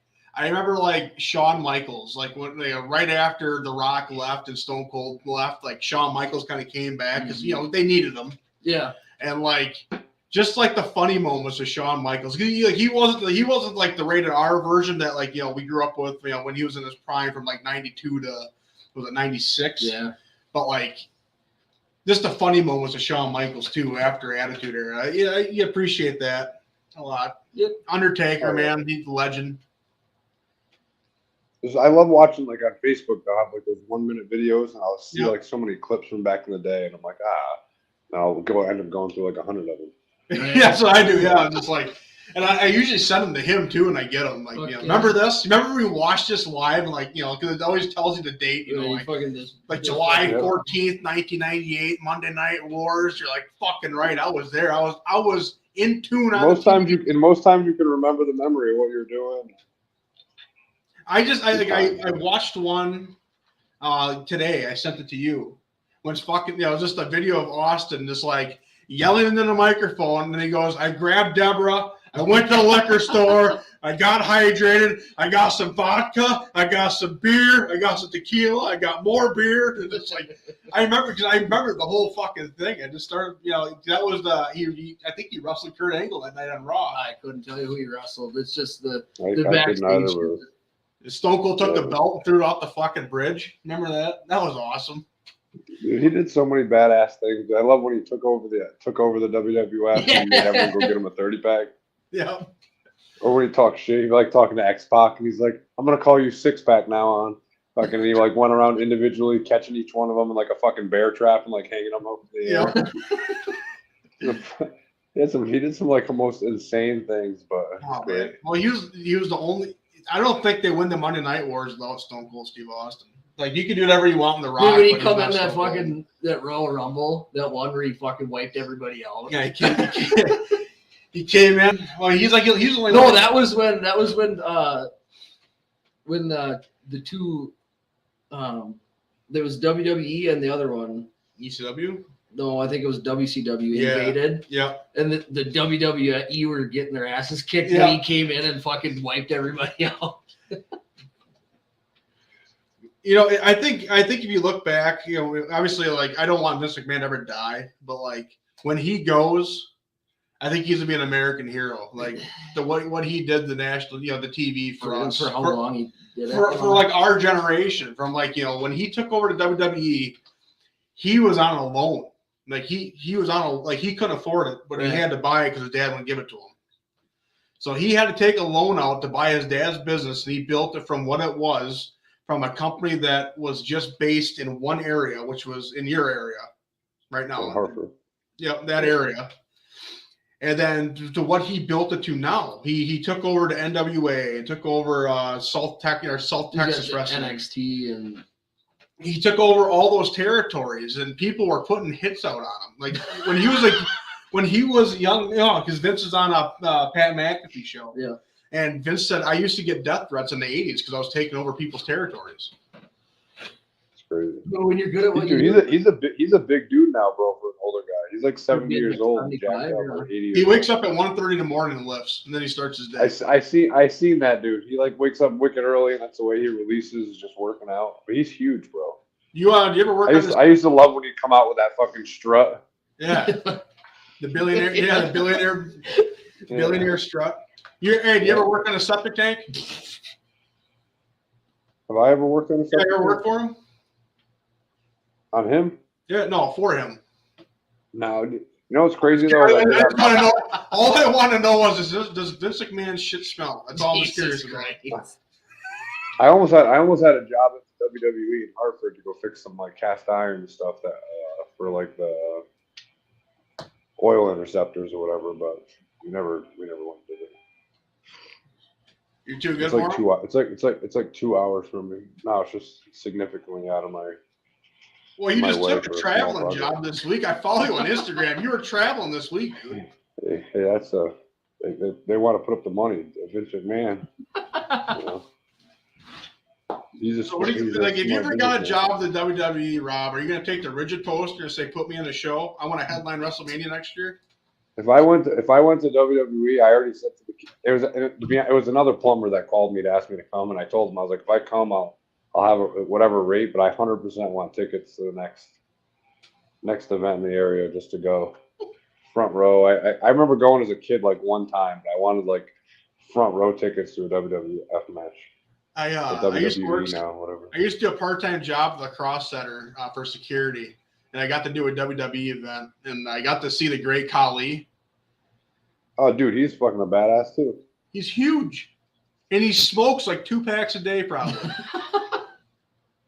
remember like Shawn Michaels, like when right after The Rock left and Stone Cold left, like Shawn Michaels kind of came back because they needed him. Yeah, and like. Just like the funny moments of Shawn Michaels, he wasn't like the rated R version that like we grew up with when he was in his prime from like 92 to was it 96? Yeah, but like just the funny moments of Shawn Michaels too after Attitude Era, you appreciate that a lot. Yep. Undertaker, man, he's a legend. I love watching like on Facebook. They'll have like those 1 minute videos, and I'll see like so many clips from back in the day, and I'm like and I'll end up going through like 100 of them. Yeah, so I do. Yeah, I'm just like, and I usually send them to him too, and I get them. Like, remember this? Remember we watched this live, and like, because it always tells you the date. Like July 14th, 1998, Monday Night Wars. You're like, fucking right. I was there. I was in tune. Most times you can remember the memory of what you're doing. I watched one today. I sent it to you. When it's fucking, just a video of Austin, just like. Yelling into the microphone, and he goes, I grabbed Deborah, I went to the liquor store, I got hydrated, I got some vodka, I got some beer, I got some tequila, I got more beer. And it's like, I remember the whole fucking thing. I just started, that was I think he wrestled Kurt Angle that night on Raw. I couldn't tell you who he wrestled. It's just the backstage. Stone Cold took the belt and threw it off the fucking bridge. Remember that? That was awesome. Dude, he did so many badass things. I love when he took over the WWF and made everyone go get him a 30-pack. Yeah. Or when he talks shit, he like talking to X-Pac, and he's like, "I'm gonna call you 6-pack now on." Fucking, and he like went around individually catching each one of them in like a fucking bear trap and like hanging them over the air. He did some like the most insane things, but Oh, great. man. Well, he was the only. I don't think they win the Monday Night Wars without Stone Cold Steve Austin. Like you can do whatever you want in the Rock. Dude, when he but he's come not in that Stone Cold. fucking that Royal Rumble, that one where he fucking wiped everybody out. Yeah, he came in. Well, he's only. No, that was when the two there was WWE and the other one. ECW. No, I think it was WCW Yeah. invaded. Yeah. And the WWE were getting their asses kicked, Yeah. and he came in and fucking wiped everybody out. You know, I think if you look back, you know, obviously, like I don't want Vince McMahon to ever die, but like when he goes, I think he's gonna be an American hero. Like what he did the national, you know, the TV for us for how long he did it. for like our generation, from like, you know, when he took over to WWE, he was on a loan. Like he was on a, like he couldn't afford it, but he had to buy it because his dad wouldn't give it to him. So he had to take a loan out to buy his dad's business, and he built it from what it was, from a company that was just based in one area, which was in your area right now. Hartford. Yep, that area. And then to what he built it to now. He took over to NWA and took over South Texas Wrestling. NXT, and he took over all those territories, and people were putting hits out on him. Like when he was young, you know, because Vince is on a Pat McAfee show. Yeah. And Vince said, I used to get death threats in the 80s because I was taking over people's territories. It's crazy. When you're good at what Dude, you do. he's a big dude now, bro, for an older guy. He's like 70 He's years like old. 75 Jacked up, or- or 80 He years wakes old. up at 1:30 in the morning and lifts, and then he starts his day. I seen that dude. He like wakes up wicked early, and that's the way he releases, is just working out. But he's huge, bro. Do you ever work on this? I used to love when he'd come out with that fucking strut. Yeah. The billionaire, the billionaire strut. Hey, do you ever work on a septic tank? Have I ever worked on a You ever work for him? On him? Yeah, no, for him. No. You know what's crazy though? All I want to know was, does Vince McMahon's shit smell? That's all I'm curious about. I almost had a job at the WWE in Hartford to go fix some like cast iron and stuff that for like the oil interceptors or whatever, but we never went to it. You're too good It's for like him? it's like 2 hours from me. No, it's just significantly out of my. Well, you my just way took for a a traveling small job this week. I follow you on Instagram. You were traveling this week, dude. Hey, that's they want to put up the money. Vince McMahon. You know. He's just, So what do you he's like? If you ever got a businessman. job at the WWE, Rob, are you going to take the rigid poster and say, "Put me in the show"? I want to headline WrestleMania next year. If I went to WWE, I already said to the kid, it was another plumber that called me to ask me to come, and I told him, I was like, if I come, I'll have whatever rate, but I 100% want tickets to the next event in the area just to go front row. I remember going as a kid like one time, but I wanted like front row tickets to a WWF match. I used to work. Now, whatever. I used to do a part-time job at the Cross Center for security, and I got to do a WWE event, and I got to see the Great Khali. Oh, dude, he's fucking a badass too. He's huge, and he smokes like 2 packs a day, probably.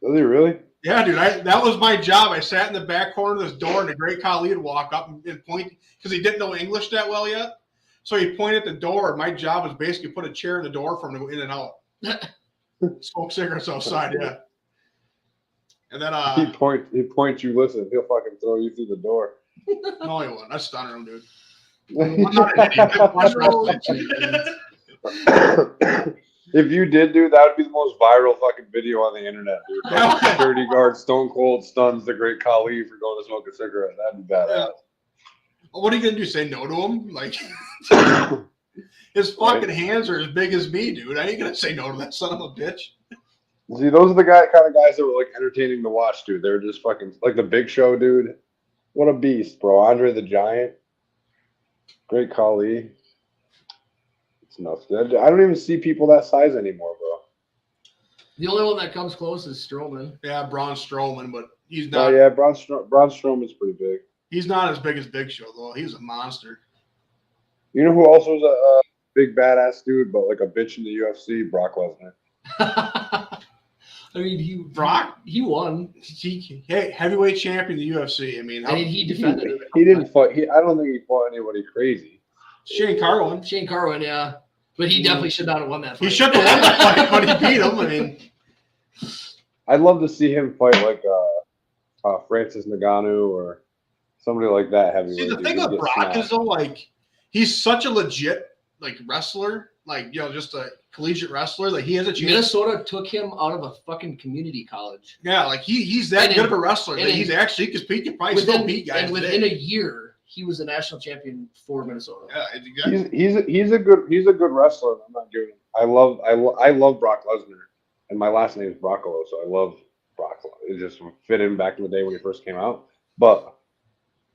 Does he really? Yeah, dude, that was my job. I sat in the back corner of this door, and the Great Khali would walk up and point, because he didn't know English that well yet. So he pointed at the door, and my job was basically put a chair in the door for him to go in and out. Smoke cigarettes outside, yeah. And then He points, you listen, he'll fucking throw you through the door. no, he won't. I stunner him, dude. I'm not an idiot. I watch wrestling. If you did, dude, that would be the most viral fucking video on the internet, dude. Like, security guard Stone Cold stuns the Great Khali for going to smoke a cigarette. That'd be badass. Yeah. What are you gonna do? Say no to him? Like his fucking hands are as big as me, dude. I ain't gonna say no to that son of a bitch. See, those are the kind of guys that were like entertaining to watch, dude. They're just fucking like the Big Show, dude. What a beast, bro. Andre the Giant, Great Khali. It's nuts. I don't even see people that size anymore, bro. The only one that comes close is Strowman. Yeah, Braun Strowman, but He's Oh not. yeah, Braun Strowman's pretty big. He's not as big as Big Show though. He's a monster. You know who also is a big badass dude, but like a bitch in the UFC? Brock Lesnar. I mean, Brock? he won. Hey, heavyweight champion of the UFC. I mean, I mean, he defended it. He didn't fight. I don't think he fought anybody crazy. Shane Carwin. Shane Carwin, yeah. But he definitely should not have won that fight. He should have won that fight, but he beat him. I mean, I'd love to see him fight like Francis Ngannou or somebody like that heavyweight. see, the thing with Brock is though, like, he's such a legit like wrestler, like just a collegiate wrestler. Like he has a chance. Minnesota took him out of a fucking community college. Yeah, like he's that good of a wrestler. That he's actually because he can probably still beat guys. And within a year, he was a national champion for Minnesota. Yeah, exactly. He's a good wrestler. I'm not giving. I love Brock Lesnar, and my last name is Broccolo, so I love Brock. It just fit in back in the day when he first came out. But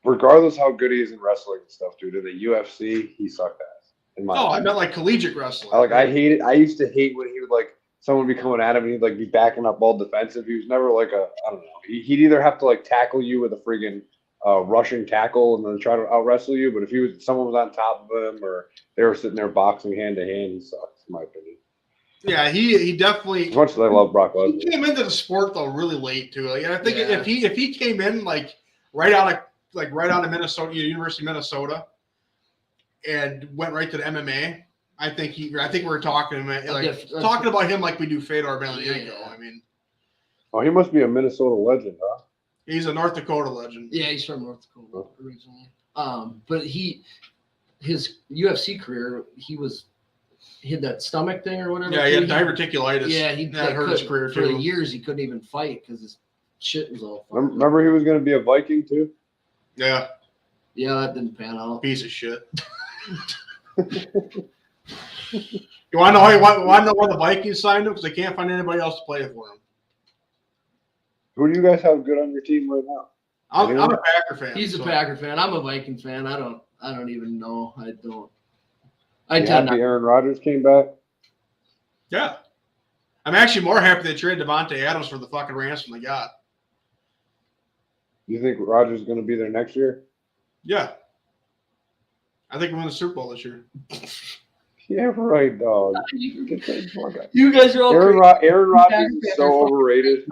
regardless how good he is in wrestling and stuff, dude, in the UFC, he sucked ass. In my I meant like collegiate wrestling. I hated. I used to hate when he would like someone would be coming at him and he'd like be backing up all defensive. He was never like I don't know. He'd either have to like tackle you with a friggin' rushing tackle and then try to out wrestle you. But if someone was on top of him or they were sitting there boxing hand to hand, he sucks, in my opinion. Yeah, he definitely. As much as I love Brock Lesnar, he came into the sport though really late too. Like I think if he came in like right out of Minnesota, University of Minnesota, and went right to the MMA, I think we're talking about him like we do Fedor Emelianenko. Yeah. I mean, he must be a Minnesota legend, huh? he's a North Dakota legend. Yeah, he's from North Dakota originally. But his UFC career, he had that stomach thing or whatever. Yeah, he had diverticulitis. Yeah, that hurt his career for too. years. He couldn't even fight because his shit was all. Remember he was going to be a Viking too. Yeah, that didn't pan out. piece of shit. You want to know why the Vikings signed him? Because they can't find anybody else to play for him. Who do you guys have good on your team right now? I'm a Packer fan. He's a Packer fan. I'm a Viking fan. I don't even know. I don't. You happy Aaron Rodgers came back? Yeah. I'm actually more happy they traded Devontae Adams for the fucking ransom they got. Do you think Rodgers is going to be there next year? Yeah. I think we win the Super Bowl this year. Yeah, right, dog. You guys are all Aaron Rodgers is so overrated.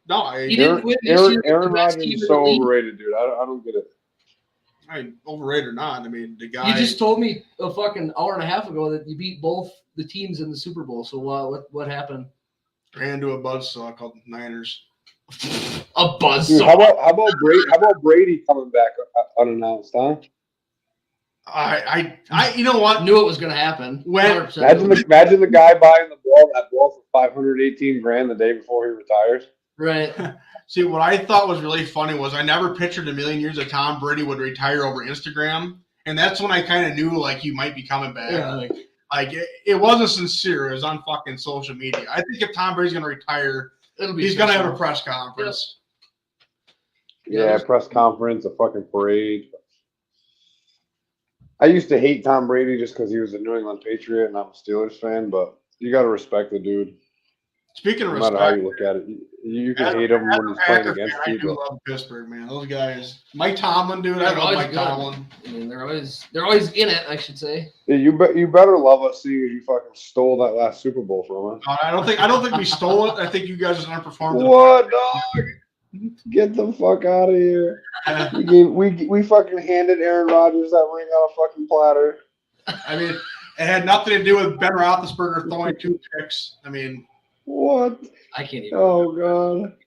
Aaron Rodgers is so overrated, dude. I don't get it. I mean, overrated or not, I mean, the guy. You just told me a fucking hour and a half ago that you beat both the teams in the Super Bowl. So what happened? ran to a buzzsaw called Niners. A buzzsaw. Dude, how about Brady coming back unannounced, huh? I you know what? Knew it was going to happen. Imagine the guy buying that ball for $518,000 the day before he retires. Right. See, what I thought was really funny was I never pictured a million years that Tom Brady would retire over Instagram, and that's when I kind of knew like he might be coming back. Yeah. Like it wasn't sincere. It was on fucking social media. I think if Tom Brady's gonna retire, he's gonna have a press conference. Yep. Yeah, press conference, a fucking parade. I used to hate Tom Brady just because he was a New England Patriot and I'm a Steelers fan, but you got to respect the dude. Speaking of respect, no matter how you look at it, you can hate him when he's playing against you. I do love Pittsburgh, man. Those guys, Mike Tomlin, dude. I love Mike Tomlin. I mean, they're always in it, I should say. Yeah, you better love us seeing as you fucking stole that last Super Bowl from us. I don't think we stole it. I think you guys just underperformed. What, dog? Get the fuck out of here. We fucking handed Aaron Rodgers that ring on a fucking platter. I mean, it had nothing to do with Ben Roethlisberger throwing 2 picks. I mean, what? I can't even. Oh god.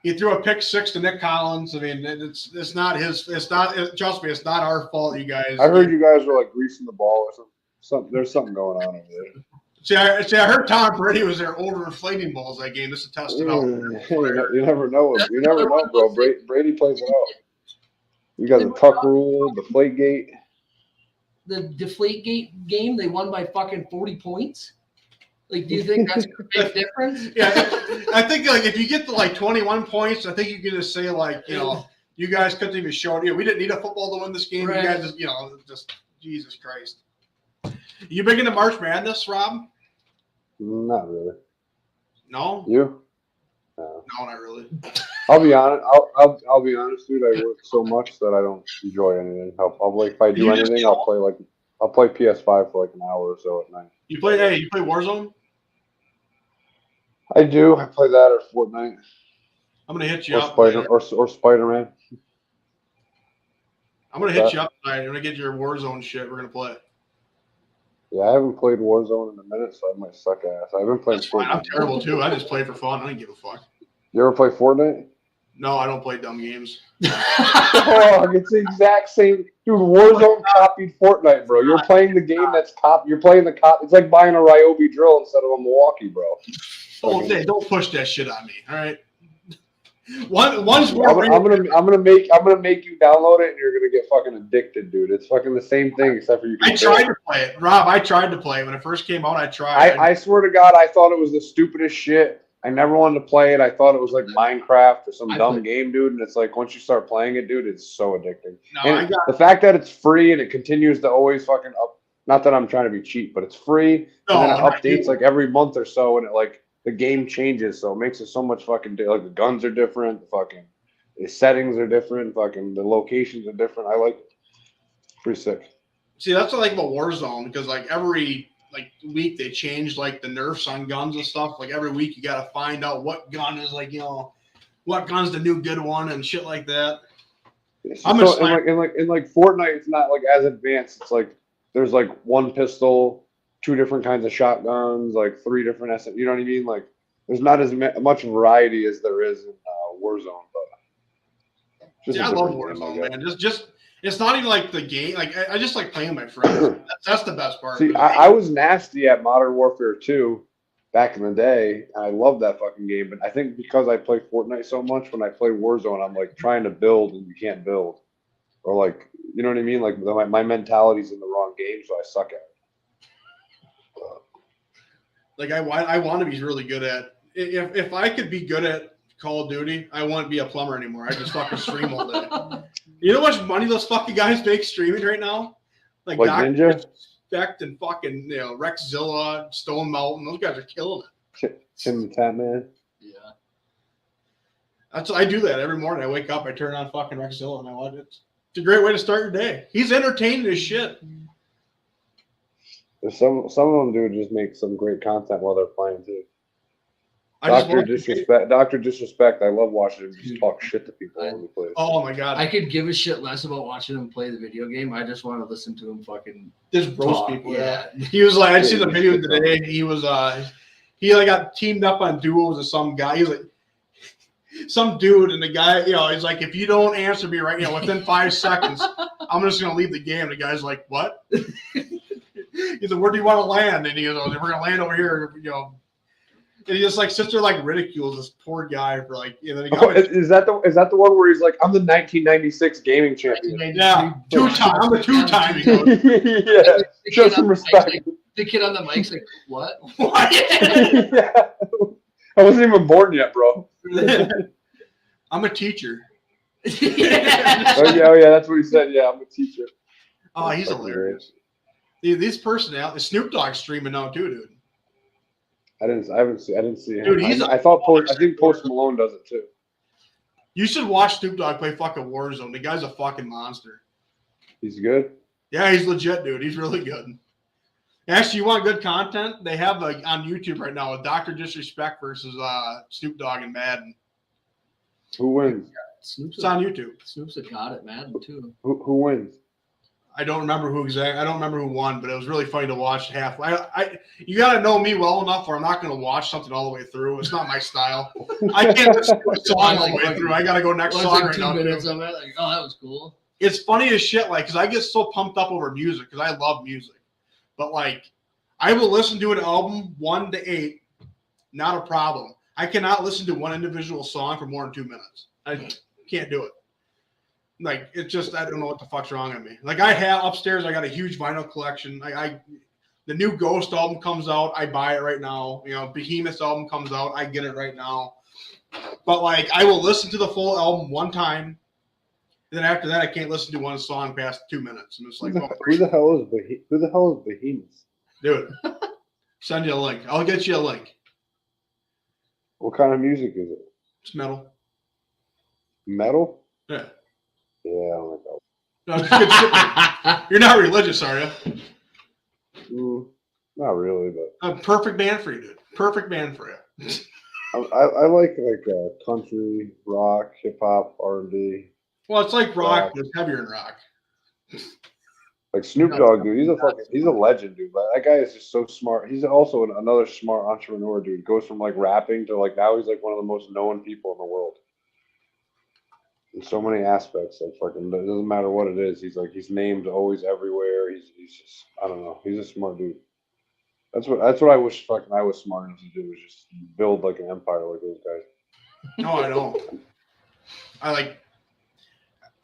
He threw a pick 6 to Nick Collins. I mean, it's not his. Trust me, it's not our fault, you guys. I heard you guys were like greasing the ball or something. There's something going on over there. See, I heard Tom Brady was there overinflating balls that game. This is tested out. You never know. You never know, bro. Brady plays it out. You got the tuck rule, the deflate gate. The deflate gate game, they won by fucking 40 points. Like, do you think that's a big difference? Yeah, I think like if you get to like 21 points, I think you can just say like, you guys couldn't even show it. We didn't need a football to win this game. Right. You guys just Jesus Christ. You big into March Madness, Rob? Not really. No? You? No. No, not really. I'll be honest. I'll be honest, dude. I work so much that I don't enjoy anything. I'll like if I do You just anything, get I'll play PS5 for like an hour or so at night. You play Warzone? I do. I play that or Fortnite I'm gonna hit you or up. Spider-Man. I'm gonna hit you up tonight. I'm gonna get your Warzone shit. We're gonna play. Yeah, I haven't played Warzone in a minute, so I might suck ass. I've been playing That's fine. Fortnite. I'm terrible too. I just play for fun. I don't give a fuck. You ever play Fortnite? No, I don't play dumb games. Oh, it's the exact same. Dude, Warzone copied Fortnite, bro. You're playing the game that's You're playing the cop. It's like buying a Ryobi drill instead of a Milwaukee, bro. Okay, don't push that shit on me. All right. One's I'm more. gonna make you download it, and you're gonna get fucking addicted, dude. It's fucking the same thing, except for you can. I tried to play it, Rob. I tried to play it when it first came out. I tried. I swear to God, I thought it was the stupidest shit. I never wanted to play it. I thought it was like Minecraft or some dumb game, dude. And it's like once you start playing it, dude, it's so addicting. No, And the fact that it's free and it continues to always fucking up. Not that I'm trying to be cheap, but it's free and then it updates like every month or so, and it like the game changes, so it makes it so much fucking like the guns are different, the settings are different, fucking the locations are different. I like it. Pretty sick. See, that's what I like about Warzone because like every week they change like the nerfs on guns and stuff. Like every week you gotta find out what gun is what gun's the new good one and shit like that. In like Fortnite, it's not like as advanced. It's like there's like one pistol, 2 different kinds of shotguns, like 3 different you know what I mean? Like there's not as much variety as there is in Warzone. But I love Warzone, man. Just it's not even like the game. Like I just like playing with my friends. That's the best part. See, I was nasty at Modern Warfare 2 back in the day, and I love that fucking game. But I think because I play Fortnite so much, when I play Warzone, I'm like trying to build and you can't build, or like you know what I mean. Like my mentality's in the wrong game, so I suck at it. Like I want to be really good at. If I could be good at Call of Duty, I wouldn't be a plumber anymore. I just fucking stream all day. You know how much money those fucking guys make streaming right now? Like Dr. Ninja? Disrespect and fucking Rexzilla, Stone Mountain. Those guys are killing it. Tim the Tap Man. Yeah. I do that every morning. I wake up, I turn on fucking Rexzilla and I watch it. It's a great way to start your day. He's entertaining as shit. There's some of them do just make some great content while they're playing too. Dr. Disrespect. I love watching him just talk shit to people when he plays. Oh my god. I could give a shit less about watching him play the video game. I just want to listen to him fucking just roast people. Yeah. He was like, I see the video today. He was he like got teamed up on duos with some guy. He was like some dude, and the guy, he's like, if you don't answer me right, within 5 seconds, I'm just gonna leave the game. The guy's like, what? He's like, where do you want to land? And he goes, we're gonna land over here, And he just like sits there like ridicules this poor guy for like then he goes, is that the one where he's like, I'm the 1996 gaming champion? Yeah, 2 times. I'm the 2-time. He goes, yeah, show some respect. The kid on the mic's like, what? What? Yeah. I wasn't even born yet, bro. I'm a teacher. Oh yeah, that's what he said. Yeah, I'm a teacher. Oh, he's hilarious. These personalities, Snoop Dogg's streaming now too, dude. I didn't see him. Dude, I think Post Malone does it too. You should watch Snoop Dogg play fucking Warzone. The guy's a fucking monster. He's good. Yeah, he's legit, dude. He's really good. Actually, you want good content? They have on YouTube right now a Dr. Disrespect versus Snoop Dogg and Madden. Who wins? It's on YouTube. Snoop's a god at Madden too. Who wins? I don't remember who won, but it was really funny to watch halfway. You got to know me well enough, or I'm not going to watch something all the way through. It's not my style. I can't listen to a song all the way through. I got to go next song right now. 2 minutes of it, like, oh, that was cool. It's funny as shit, like, because I get so pumped up over music because I love music. But like, I will listen to an album 1 to 8, not a problem. I cannot listen to one individual song for more than 2 minutes. I can't do it. Like, it's just, I don't know what the fuck's wrong with me. Like, I have upstairs, I got a huge vinyl collection. The new Ghost album comes out, I buy it right now. Behemoth's album comes out, I get it right now. But like, I will listen to the full album 1 time, and then after that, I can't listen to one song past 2 minutes. And it's like, who the hell is Behemoth? Dude, send you a link. I'll get you a link. What kind of music is it? It's metal. Metal? Yeah. Yeah, I don't like that. No, it's good shit. You're not religious, are you? Not really, but A perfect band for you, dude. Perfect band for you. I like country, rock, hip hop, R&B. Well, it's like rock, but it's heavier than rock. Like Snoop Dogg, dude. He's a legend, dude. But that guy is just so smart. He's also another smart entrepreneur, dude. Goes from like rapping to like now he's like one of the most known people in the world. In so many aspects, like fucking, it doesn't matter what it is. He's named always everywhere. He's just, I don't know. He's a smart dude. That's what I wish fucking I was smart enough to do, was just build like an empire like those guys. No, I don't.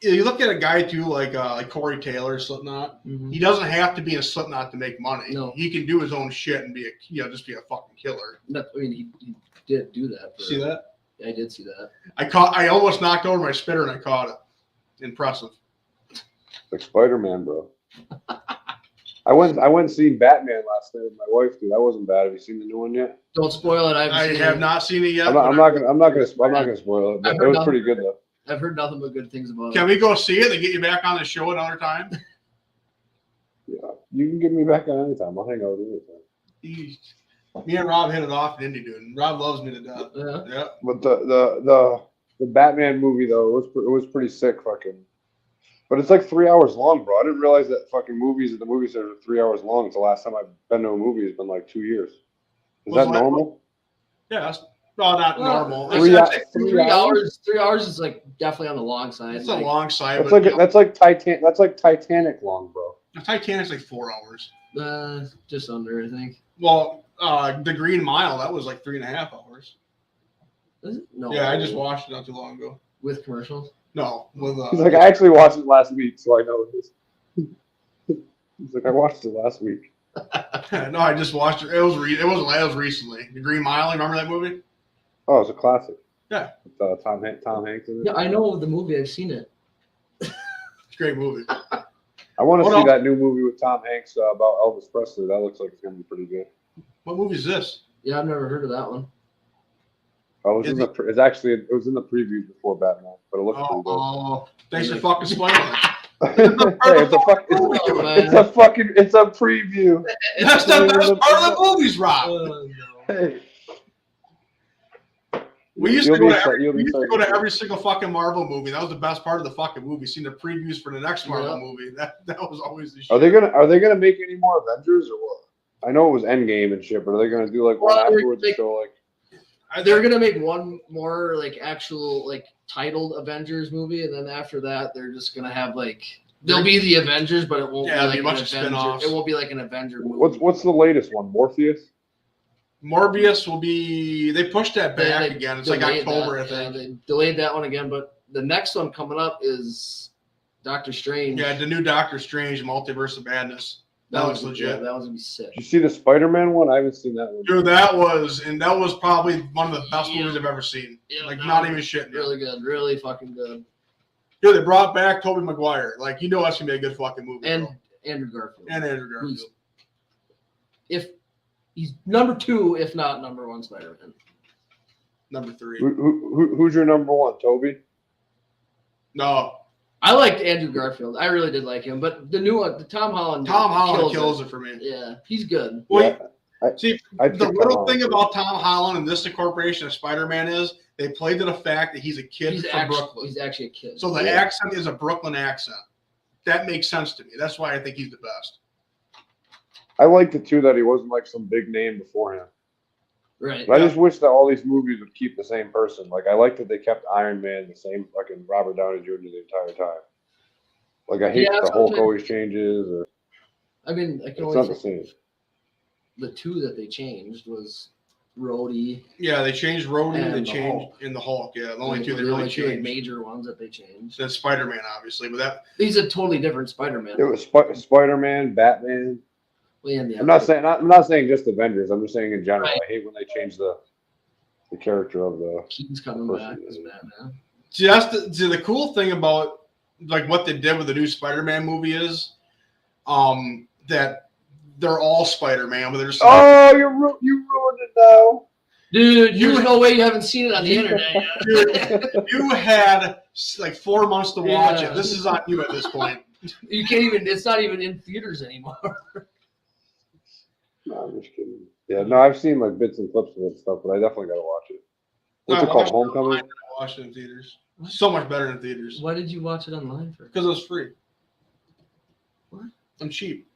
You look at a guy too, like Corey Taylor, Slipknot. Mhm. He doesn't have to be in a Slipknot to make money. No. He can do his own shit and be just be a fucking killer. He did do that. See that? I did see that. I almost knocked over my spitter and I caught it. Impressive. Like Spider-Man, bro. I went and seen Batman last night with my wife, dude. That wasn't bad. Have you seen the new one yet? Don't spoil it. I have not seen it yet. I'm not gonna spoil it. But it was pretty good though. I've heard nothing but good things about it. Can we go see it and get you back on the show another time? Yeah, you can get me back on anytime. I'll hang out with you anytime. Me and Rob hit it off in Indy, dude. And Rob loves me to death. Yeah. But the Batman movie though, it was pretty sick, fucking. But it's like 3 hours long, bro. I didn't realize that fucking movies at the movie theater are 3 hours long. It's the last time I've been to a movie has been like 2 years. Is that normal? Yeah, that's not normal. 3 hours. 3 hours is like definitely on the long side. It's a long side. That's like Titanic long, bro. Titanic's like 4 hours. Just under, I think. Well, the Green Mile, that was like 3.5 hours. Is it? No. Yeah, I just watched it not too long ago. With commercials? No, with He's like, I actually watched it last week, so I know this. He's like, I watched it last week. No, I just watched it. It was recently. The Green Mile, remember that movie? Oh, it's a classic. Yeah. With, Tom Hanks in it. Yeah, I know the movie. I've seen it. It's a great movie. I want to see that new movie with Tom Hanks about Elvis Presley. That looks like it's gonna be pretty good. What movie is this? Yeah, I've never heard of that one. Oh, it was in the preview before Batman, but it looks pretty good. Oh, thanks for fucking spoiling it. Hey, it's a preview. That's the best part of the movies, Rob. No. Hey. We used to go to every single fucking Marvel movie. That was the best part of the fucking movie. Seeing the previews for the next Marvel movie. That was always the shit. Are they gonna make any more Avengers or what? I know it was Endgame and shit, but are they gonna do like one afterwards to show like? They're gonna make one more like actual like titled Avengers movie, and then after that, they're just gonna have like there'll be the Avengers, but it won't be like a bunch of spin-offs. It won't be like an Avenger movie. What's the latest one? Morbius will be. They pushed that back again. It's like October, I think. They delayed that one again, but the next one coming up is Doctor Strange. Yeah, the new Doctor Strange, Multiverse of Madness. That looks legit. Yeah, that one's gonna be sick. Did you see the Spider-Man one? I haven't seen that one. Dude, that was probably one of the best movies I've ever seen. Yeah, like not even shitting. Really good, really fucking good. Dude, they brought back Tobey Maguire. Like that's gonna be a good fucking movie. And bro. Andrew Garfield. And Andrew Garfield. If he's number 2, if not number 1 Spider-Man. Number 3. Who's your number 1? Toby? No. I liked Andrew Garfield. I really did like him, but the new one, the Tom Holland kills it for me. Yeah, he's good. Well, the little thing about Tom Holland and this incorporation of Spider-Man is they played to the fact that he's a kid from Brooklyn. He's actually a kid. So the accent is a Brooklyn accent. That makes sense to me. That's why I think he's the best. I liked it too that he wasn't like some big name beforehand. Right. But I just wish that all these movies would keep the same person. Like I like that they kept Iron Man the same fucking Robert Downey Jr. the entire time. Like I hate the Hulk always changes. Or I mean, I can it's always not the same. The 2 that they changed was Rhodey. Yeah, they changed Rhodey and they the changed Hulk. in the Hulk. Yeah, the only two they really changed. Major ones that they changed. That's Spider-Man, obviously, but he's a totally different Spider-Man. It was Spider-Man, Batman. Well, yeah, I'm not saying just Avengers. I'm just saying in general. Right. I hate when they change the character of the. Keaton's coming back as Batman. See, the cool thing about like what they did with the new Spider-Man movie is, that they're all Spider-Man, but they're just you ruined it now. Dude, there's no way you haven't seen it on the internet yet. Dude, you had like 4 months to watch Yeah. it. This is on you at this point. You can't even. It's not even in theaters anymore. No, I'm just kidding. Yeah, no, I've seen like bits and clips of it and stuff, but I definitely got to watch it. What's it called? Homecoming? I watched it in theaters. So much better in theaters. Why did you watch it online for? Because it was free. What? I'm cheap.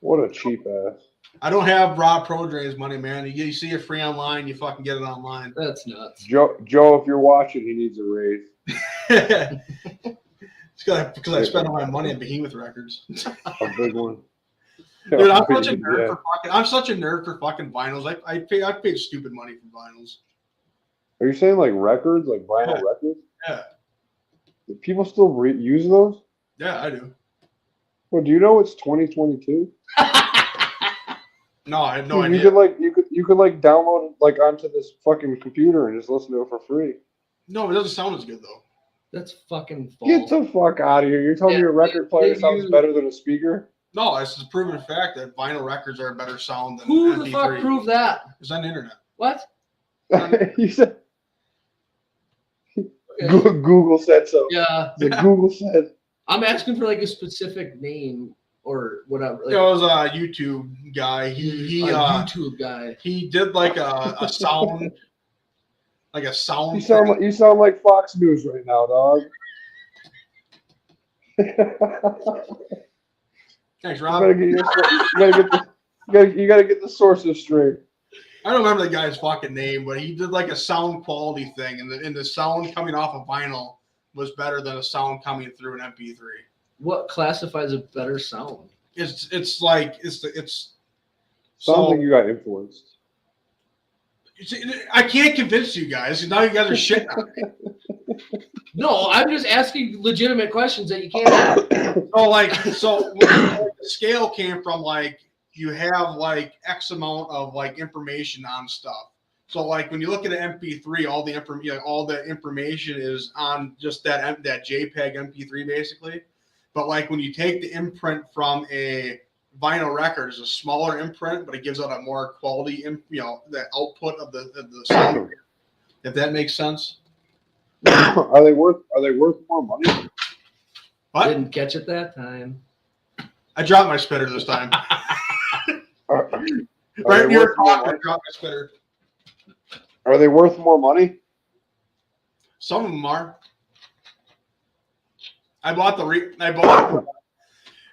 What a cheap ass. I don't have Rob Prodrain's money, man. You see it free online, you fucking get it online. That's nuts. Joe, if you're watching, he needs a raise. It's because I spent all my money on Behemoth Records. A big one. Dude, I'm such a nerd for fucking vinyls. I paid stupid money for vinyls. Are you saying like records, like vinyl records? Yeah. Do people still use those? Yeah, I do. Well, do you know it's 2022? No, I have no Dude, idea. You could like download it like onto this fucking computer and just listen to it for free. No, it doesn't sound as good though. That's fucking false. Get the fuck out of here! You're telling me a record player sounds better than a speaker? No, it's a proven fact that vinyl records are a better sound than Who MP3. the fuck proved that? It's on the internet. What? You said Okay. Google said so. Yeah. Google said. I'm asking for like a specific name or whatever. Like, It was a YouTube guy. He YouTube guy. He did like a sound, like a sound. You sound like Fox News right now, dog. Thanks, Rob. You gotta get the sources straight. I don't remember the guy's fucking name, but he did like a sound quality thing, and the sound coming off of vinyl was better than a sound coming through an MP3. What classifies a better sound? It's like it's Sounds so. like you got influenced. I can't convince you guys. Now you guys are shitting on me. No, I'm just asking legitimate questions that you can't ask. So the scale came from like you have like X amount of like information on stuff. So like when you look at an MP3, all the information is on just that JPEG MP3 basically. But like when you take the imprint from a vinyl record, it's a smaller imprint, but it gives out a more quality, the output of the sound. If that makes sense. Are they worth more money? What? Didn't catch it that time. I dropped my spitter this time. Are Right they near worth more I money? dropped my spitter. Are they worth more money? Some of them are. I bought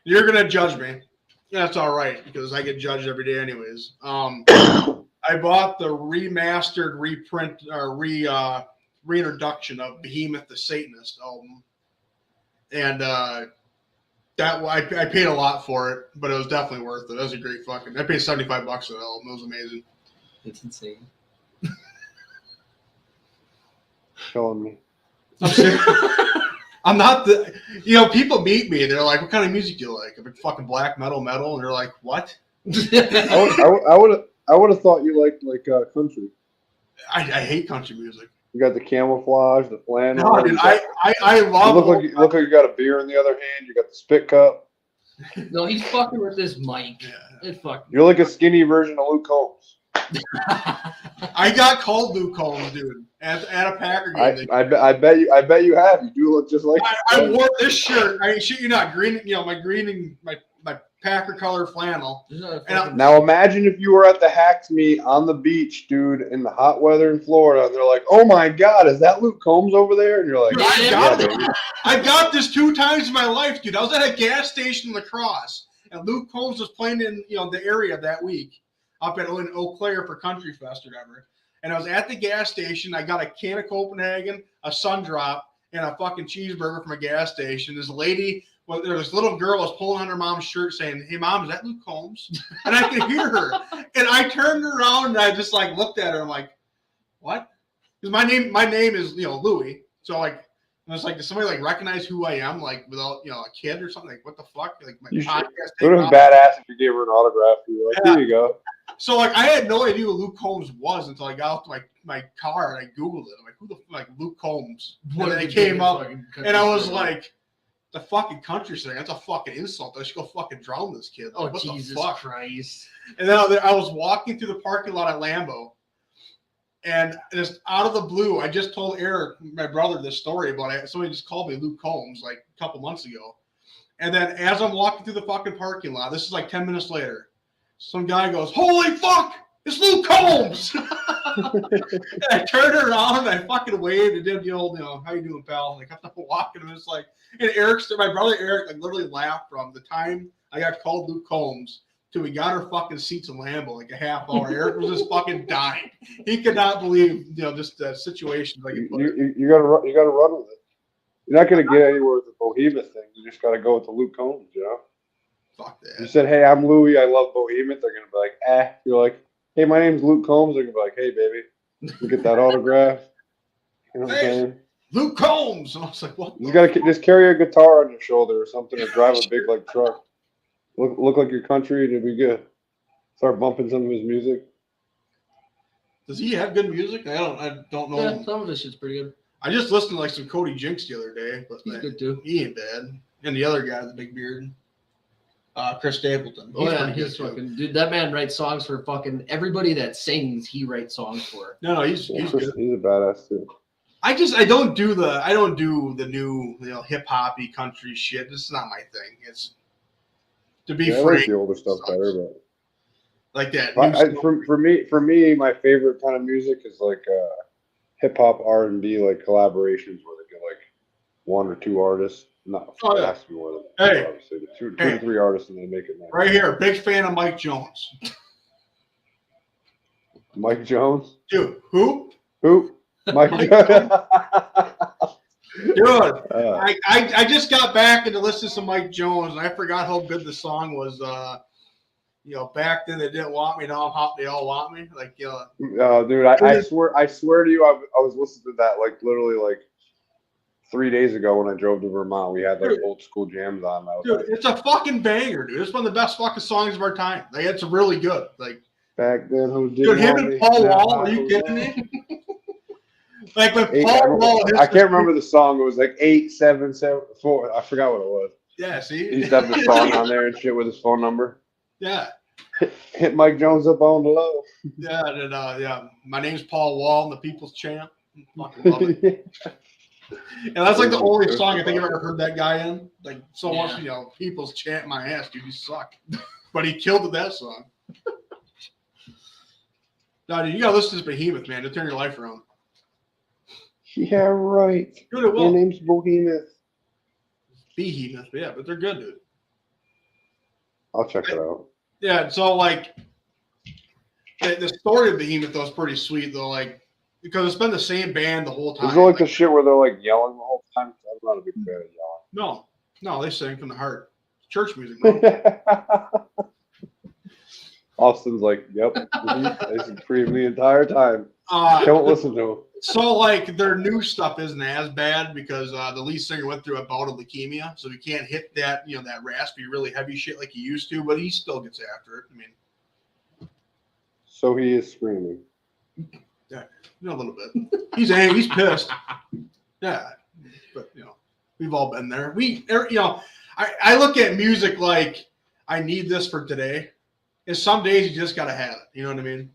You're gonna judge me. That's all right because I get judged every day, anyways. I bought the remastered reprint or reintroduction of Behemoth the Satanist album, and I paid a lot for it, but it was definitely worth it. It was a great fucking. I paid $75 for that album. It was amazing. It's insane. Killing me. I'm serious. I'm not people meet me and they're like, "What kind of music do you like?" I'm like, "Fucking black metal," and they're like, "What?" I would have thought you liked country. I hate country music. You got the camouflage, the flannel. No, dude, I love. You look like you got a beer in the other hand. You got the spit cup. No, he's fucking with this mic. Yeah. It fucking. You're like a skinny version of Luke Combs. I got called Luke Combs, dude, at a Packer game. I bet you have. You do look just like. I wore this shirt. I shit you not, green. My green and my Packer color flannel. Now imagine if you were at the Hacks meet on the beach, dude, in the hot weather in Florida, and they're like, "Oh my God, is that Luke Combs over there?" And you're like, I got this 2 times in my life, dude. I was at a gas station in La Crosse, and Luke Combs was playing in the area that week up in Eau Claire for Country Fest or whatever. And I was at the gas station. I got a can of Copenhagen, a Sundrop, and a fucking cheeseburger from a gas station. This lady. Well, there was this little girl was pulling on her mom's shirt saying, "Hey, Mom, is that Luke Combs?" And I could hear her. And I turned around and I just like looked at her. I'm like, "What?" Because my name is Luwy. So like, I was like, does somebody like recognize who I am like without a kid or something? Like, what the fuck? Like my podcast. It would have been badass if you gave her an autograph. You like, Here you go. So like, I had no idea who Luke Combs was until I got out to my car and I Googled it. I'm like, who the like Luke Combs? And then it came up, and I was like. The fucking country singer. That's a fucking insult. I should go fucking drown this kid. Like, Jesus Christ. And then I was walking through the parking lot at Lambeau, And just out of the blue, I just told Eric, my brother, this story about it. Somebody just called me Luke Combs like a couple months ago. And then as I'm walking through the fucking parking lot, this is like 10 minutes later, some guy goes, "Holy fuck, it's Luke Combs!" And I turned around and I fucking waved and did the old, how you doing, pal? And I kept on walking and it's like, and my brother Eric, like literally laughed from the time I got called Luke Combs till we got our fucking seats in Lambeau, like a half hour. Eric was just fucking dying. He could not believe, just the situation. Like you gotta run with it. You're not gonna get anywhere with the Behemoth thing. You just gotta go with the Luke Combs, Fuck that. You said, "Hey, I'm Louie. I love Behemoth." They're gonna be like, "Eh." You're like, "Hey, my name's Luke Combs." They're gonna be like, "Hey, baby, you get that autograph." You know what I'm saying? Luke Combs. And I was like, "What?" You gotta just carry a guitar on your shoulder or something, or drive a big like truck. Look like your country, and it'll be good. Start bumping some of his music. Does he have good music? I don't know. Yeah, some of this shit's pretty good. I just listened to like some Cody Jinks the other day, but He's good too. He ain't bad. And the other guy with the big beard, Chris Stapleton. He's fucking dude. That man writes songs for fucking everybody that sings. He writes songs for. No, he's good. He's a badass too. I don't do the new hip hoppy country shit. This is not my thing. It's to be frank. I like the older stuff better, but like that. For me, my favorite kind of music is like hip hop R&B, like collaborations where they get like one or two artists. Not it has to be more than that. Obviously, two to three artists, and they make it nice. Right here, big fan of Mike Jones. Mike Jones, dude. Who? Mike Jones. Dude, I just got back into listening to Mike Jones, and I forgot how good the song was. Back then they didn't want me. Now they all want me. Like, dude, I swear to you, I was listening to that like literally like 3 days ago when I drove to Vermont. We had like old school jams on. Dude, it's a fucking banger, dude. It's one of the best fucking songs of our time. Like, it's really good. Like, back then, who did? Dude, him and Paul Wall. Are you kidding me? Like with Paul Wall. I can't remember the song. It was like 8774. I forgot what it was. Yeah, see? He used to have the song on there and shit with his phone number. Yeah. Hit Mike Jones up on the low. Yeah, and my name's Paul Wall, and the People's Champ. Fucking love it. And that's like the only song I think I've ever heard that guy in. Like so much, People's Champ my ass, dude. You suck. But he killed with that song. No, dude, you gotta listen to this Behemoth, man, to turn your life around. Yeah, right. Dude, it will. Their name's Behemoth. Behemoth, yeah, but they're good, dude. I'll check it out. Yeah, so like the story of Behemoth though is pretty sweet though, like because it's been the same band the whole time. Is it like the shit where they're like yelling the whole time? I'm not a big fan of yelling. No, they sing from the heart. Church music, man. Austin's like, yep, they scream the entire time. Don't listen to them. So like their new stuff isn't as bad because the lead singer went through a bout of leukemia, so he can't hit that that raspy, really heavy shit like he used to, but he still gets after it. I mean, so he is screaming. Yeah, a little bit. He's angry. He's pissed. Yeah, but we've all been there. I look at music like I need this for today, and some days you just gotta have it. You know what I mean?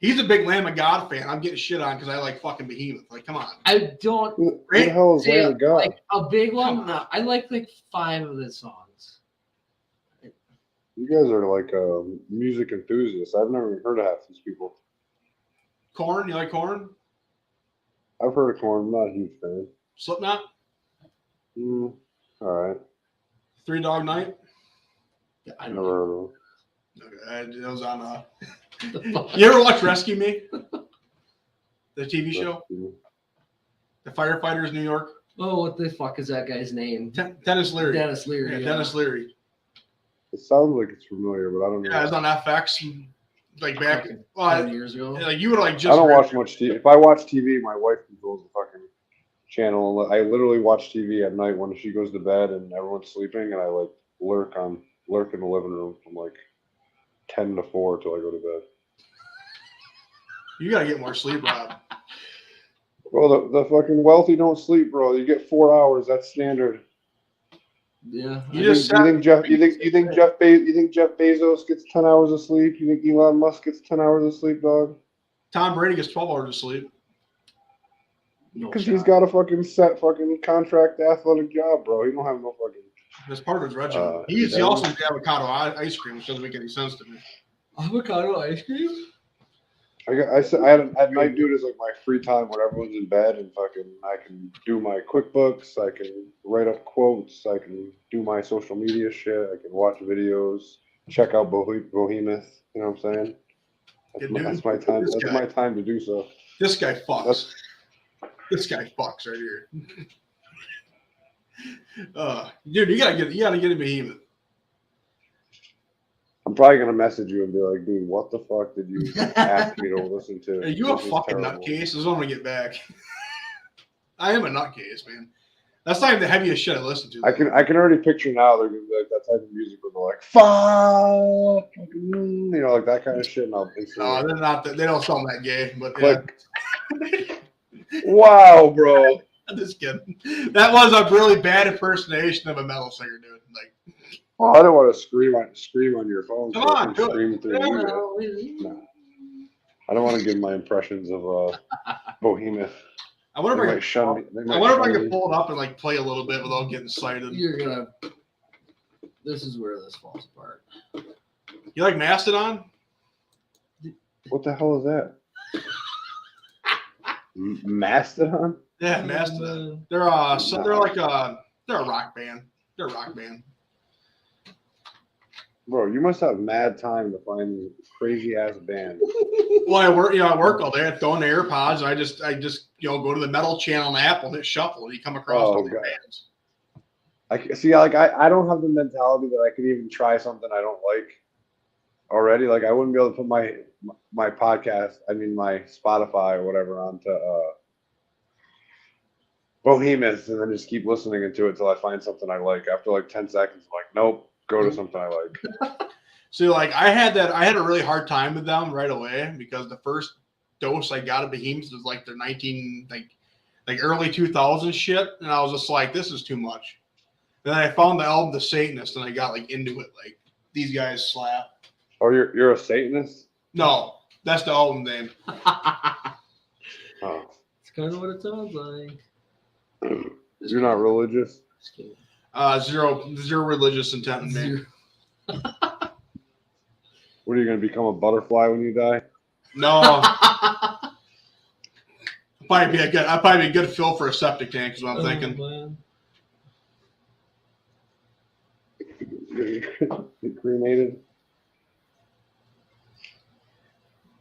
He's a big Lamb of God fan. I'm getting shit on because I like fucking Behemoth. Like, come on. I don't. What the hell is Lamb of God? Like a big one. No, I like 5 of the songs. You guys are like music enthusiasts. I've never heard of half these people. Korn, you like Korn? I've heard of Korn. I'm not a huge fan. Slipknot? All right. Three Dog Night? Yeah, I never heard of them. Okay, that was on. You ever watch Rescue Me? The TV show? The Firefighters New York? Oh, what the fuck is that guy's name? Dennis Leary. Dennis Leary. Yeah, Dennis Leary. It sounds like it's familiar, but I don't know. Yeah, it's on FX. Like back 10 years ago. Like you would like just. I don't watch much TV. If I watch TV, my wife controls the fucking channel. I literally watch TV at night when she goes to bed and everyone's sleeping, and I like lurk in the living room from like 10 to 4 till I go to bed. You gotta get more sleep, Rob. Well, the fucking wealthy don't sleep, bro. You get 4 hours. That's standard. Yeah. You think Jeff Bezos gets 10 hours of sleep? You think Elon Musk gets 10 hours of sleep, dog? Tom Brady gets 12 hours of sleep. No Because shot. he's got a fucking set fucking contract athletic job, bro. He don't have no fucking. That's part of his regimen. He yeah. also eats avocado ice cream, which doesn't make any sense to me. Avocado ice cream? I had night dude as like my free time when everyone's in bed and fucking I can do my QuickBooks, I can write up quotes, I can do my social media shit, I can watch videos, check out Behemoth. You know what I'm saying? That's my time. That's my time to do so. This guy fucks. This guy fucks right here. Dude, you gotta get a Behemoth. I'm probably gonna message you and be like, dude, what the fuck did you ask me to listen to? Are you a This is fucking terrible. nutcase? This is what I'm gonna get back. I am a nutcase, man. That's not even the heaviest shit I listen to. I can already picture now they're gonna be like that type of music where they're like, fuck, you know, like that kind of shit. And I'll instantly They're not. They don't sound that gay, but click. Wow, bro. I'm just kidding. That was a really bad impersonation of a metal singer, dude. Like, Oh, I don't want to scream on your phone. Come so I on, can do it. scream through you. No. I don't want to give my impressions of Behemoth. I wonder They if I might shun me. I wonder if I can pull it up and like play a little bit without getting cited. You're gonna. This is where this falls apart. You like Mastodon? What the hell is that? Mastodon? Yeah, Mastodon. They're they're a rock band. They're a rock band. Bro, you must have mad time to find these crazy ass bands. Well, I work all day. I throw in the AirPods, and I just go to the metal channel on Apple and hit shuffle, and you come across all these bands. I see. Like I don't have the mentality that I could even try something I don't like already. Like I wouldn't be able to put my podcast, my Spotify or whatever, onto Behemoth and then just keep listening to it until I find something I like. After like 10 seconds, I'm like, nope, go to something I like. So like I had a really hard time with them right away because the first dose I got of Behemoth was like their early 2000s shit, and I was just like, this is too much. Then I found the album The Satanist, and I got like into it. Like these guys slap. Oh, you're a Satanist? No, that's the album name. Oh. It's kind of what it sounds like. You're not religious? Zero religious intent in me. What are you gonna become, a butterfly when you die? No. I'd probably be a good fill for a septic tank is what I'm thinking. Man. Get cremated.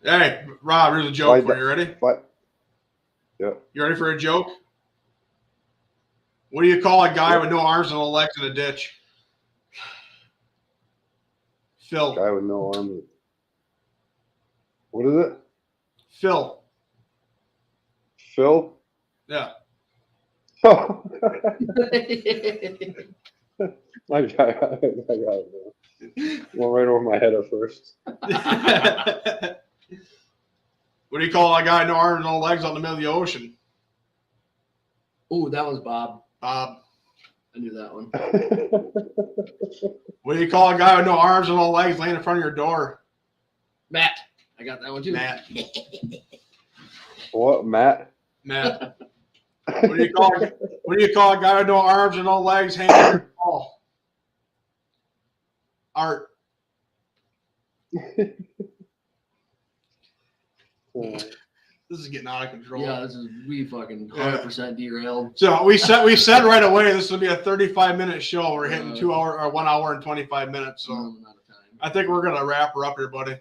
Hey, Rob, here's a joke for you. Ready? What? Yeah. You ready for a joke? What do you call a guy with no arms and no legs in a ditch? Phil. Guy with no arms. What is it? Phil. Phil? Yeah. Oh. I got it. Went right over my head at first. What do you call a guy no arms, no legs out in the middle of the ocean? Oh, that was Bob. Bob. I knew that one. What do you call a guy with no arms and no legs laying in front of your door? Matt. I got that one too. Matt. What, Matt? Matt. What do you call a guy with no arms and no legs hanging on your wall? Art. This is getting out of control. Yeah, we fucking 100% derailed. So we said right away this will be a 35-minute show. We're hitting 2 hour or 1 hour and 25 minutes. So I think we're gonna wrap her up here, buddy.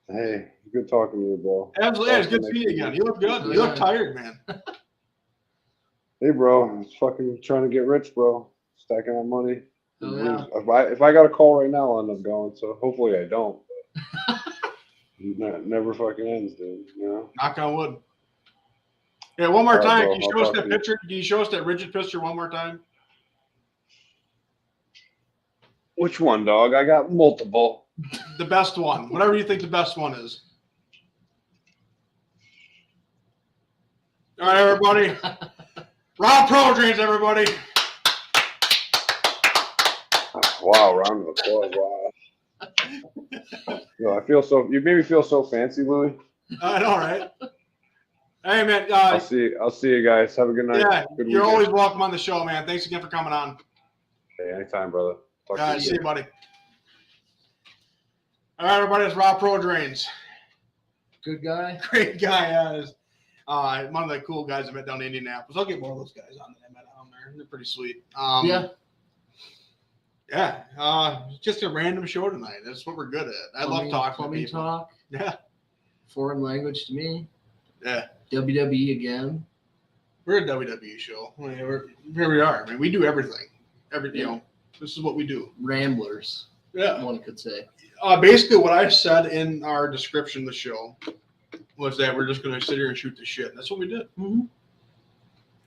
Hey, good talking to you, bro. Absolutely, it's good to see you again. You look good. You look tired, man. Hey, bro, I'm fucking trying to get rich, bro. Stacking on money. Oh, yeah. If I got a call right now, I'll end up going. So hopefully I don't. It never fucking ends, dude. You know. Knock on wood. Yeah, one more time. Bro, Can you show us that picture? Can you show us that rigid picture one more time? Which one, dog? I got multiple. The best one. Whatever you think the best one is. All right, everybody. Rob Pro Drains, everybody. Wow, round of applause. Wow. Yo, you made me feel so fancy, Louie. I know, right? Hey, man. I'll see you guys. Have a good night. Yeah, Good you're weekend. always welcome on the show, man. Thanks again for coming on. Hey, anytime, brother. Talk to you See soon. you, buddy. All right, everybody. It's Rob Pro Drains. Good guy. Great guy. One of the cool guys I met down in Indianapolis. I'll get more of those guys on that I met down there. They're pretty sweet. Yeah. Just a random show tonight. That's what we're good at. I love talking to plumbing people. talk. Yeah. Foreign language to me. Yeah. WWE again. We're a WWE show. I mean, here we are. I mean, we do everything. You know, this is what we do. Ramblers. Yeah. One could say. Basically, what I said in our description of the show was that we're just going to sit here and shoot the shit. That's what we did. Mm-hmm.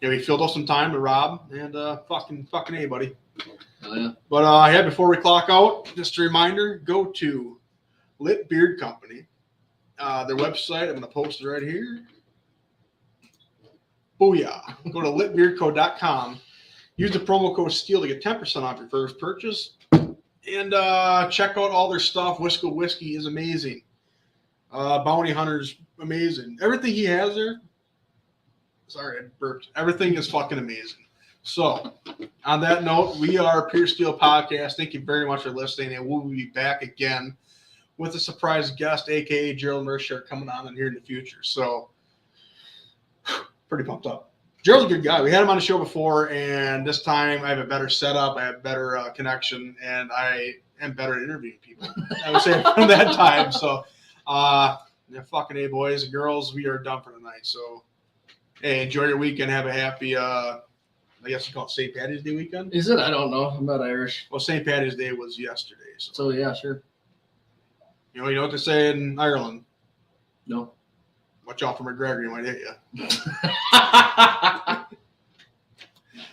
Yeah, we filled up some time to Rob and fucking A, buddy. Oh, yeah. But before we clock out, just a reminder: go to Lit Beard Company. Their website. I'm going to post it right here. Booyah! Go to litbeardco.com. Use the promo code STEEL to get 10% off your first purchase. And check out all their stuff. Wisco Whiskey is amazing. Bounty Hunter's amazing. Everything he has there. Sorry, I burped. Everything is fucking amazing. So, on that note, we are Pure Steel Podcast. Thank you very much for listening, and we'll be back again with a surprise guest, a.k.a. Gerald Mershart, coming on in here in the future. So, pretty pumped up. Gerald's a good guy. We had him on the show before, and this time I have a better setup, I have better connection, and I am better at interviewing people. I would say from that time. So, fucking A, boys and girls, we are done for tonight. So, hey, enjoy your weekend. Have a happy, I guess you call it St. Patty's Day weekend. Is it? I don't know. I'm not Irish. Well, St. Patty's Day was yesterday. So yeah, sure. You know what they say in Ireland? No. Watch out for McGregor, he might hit you.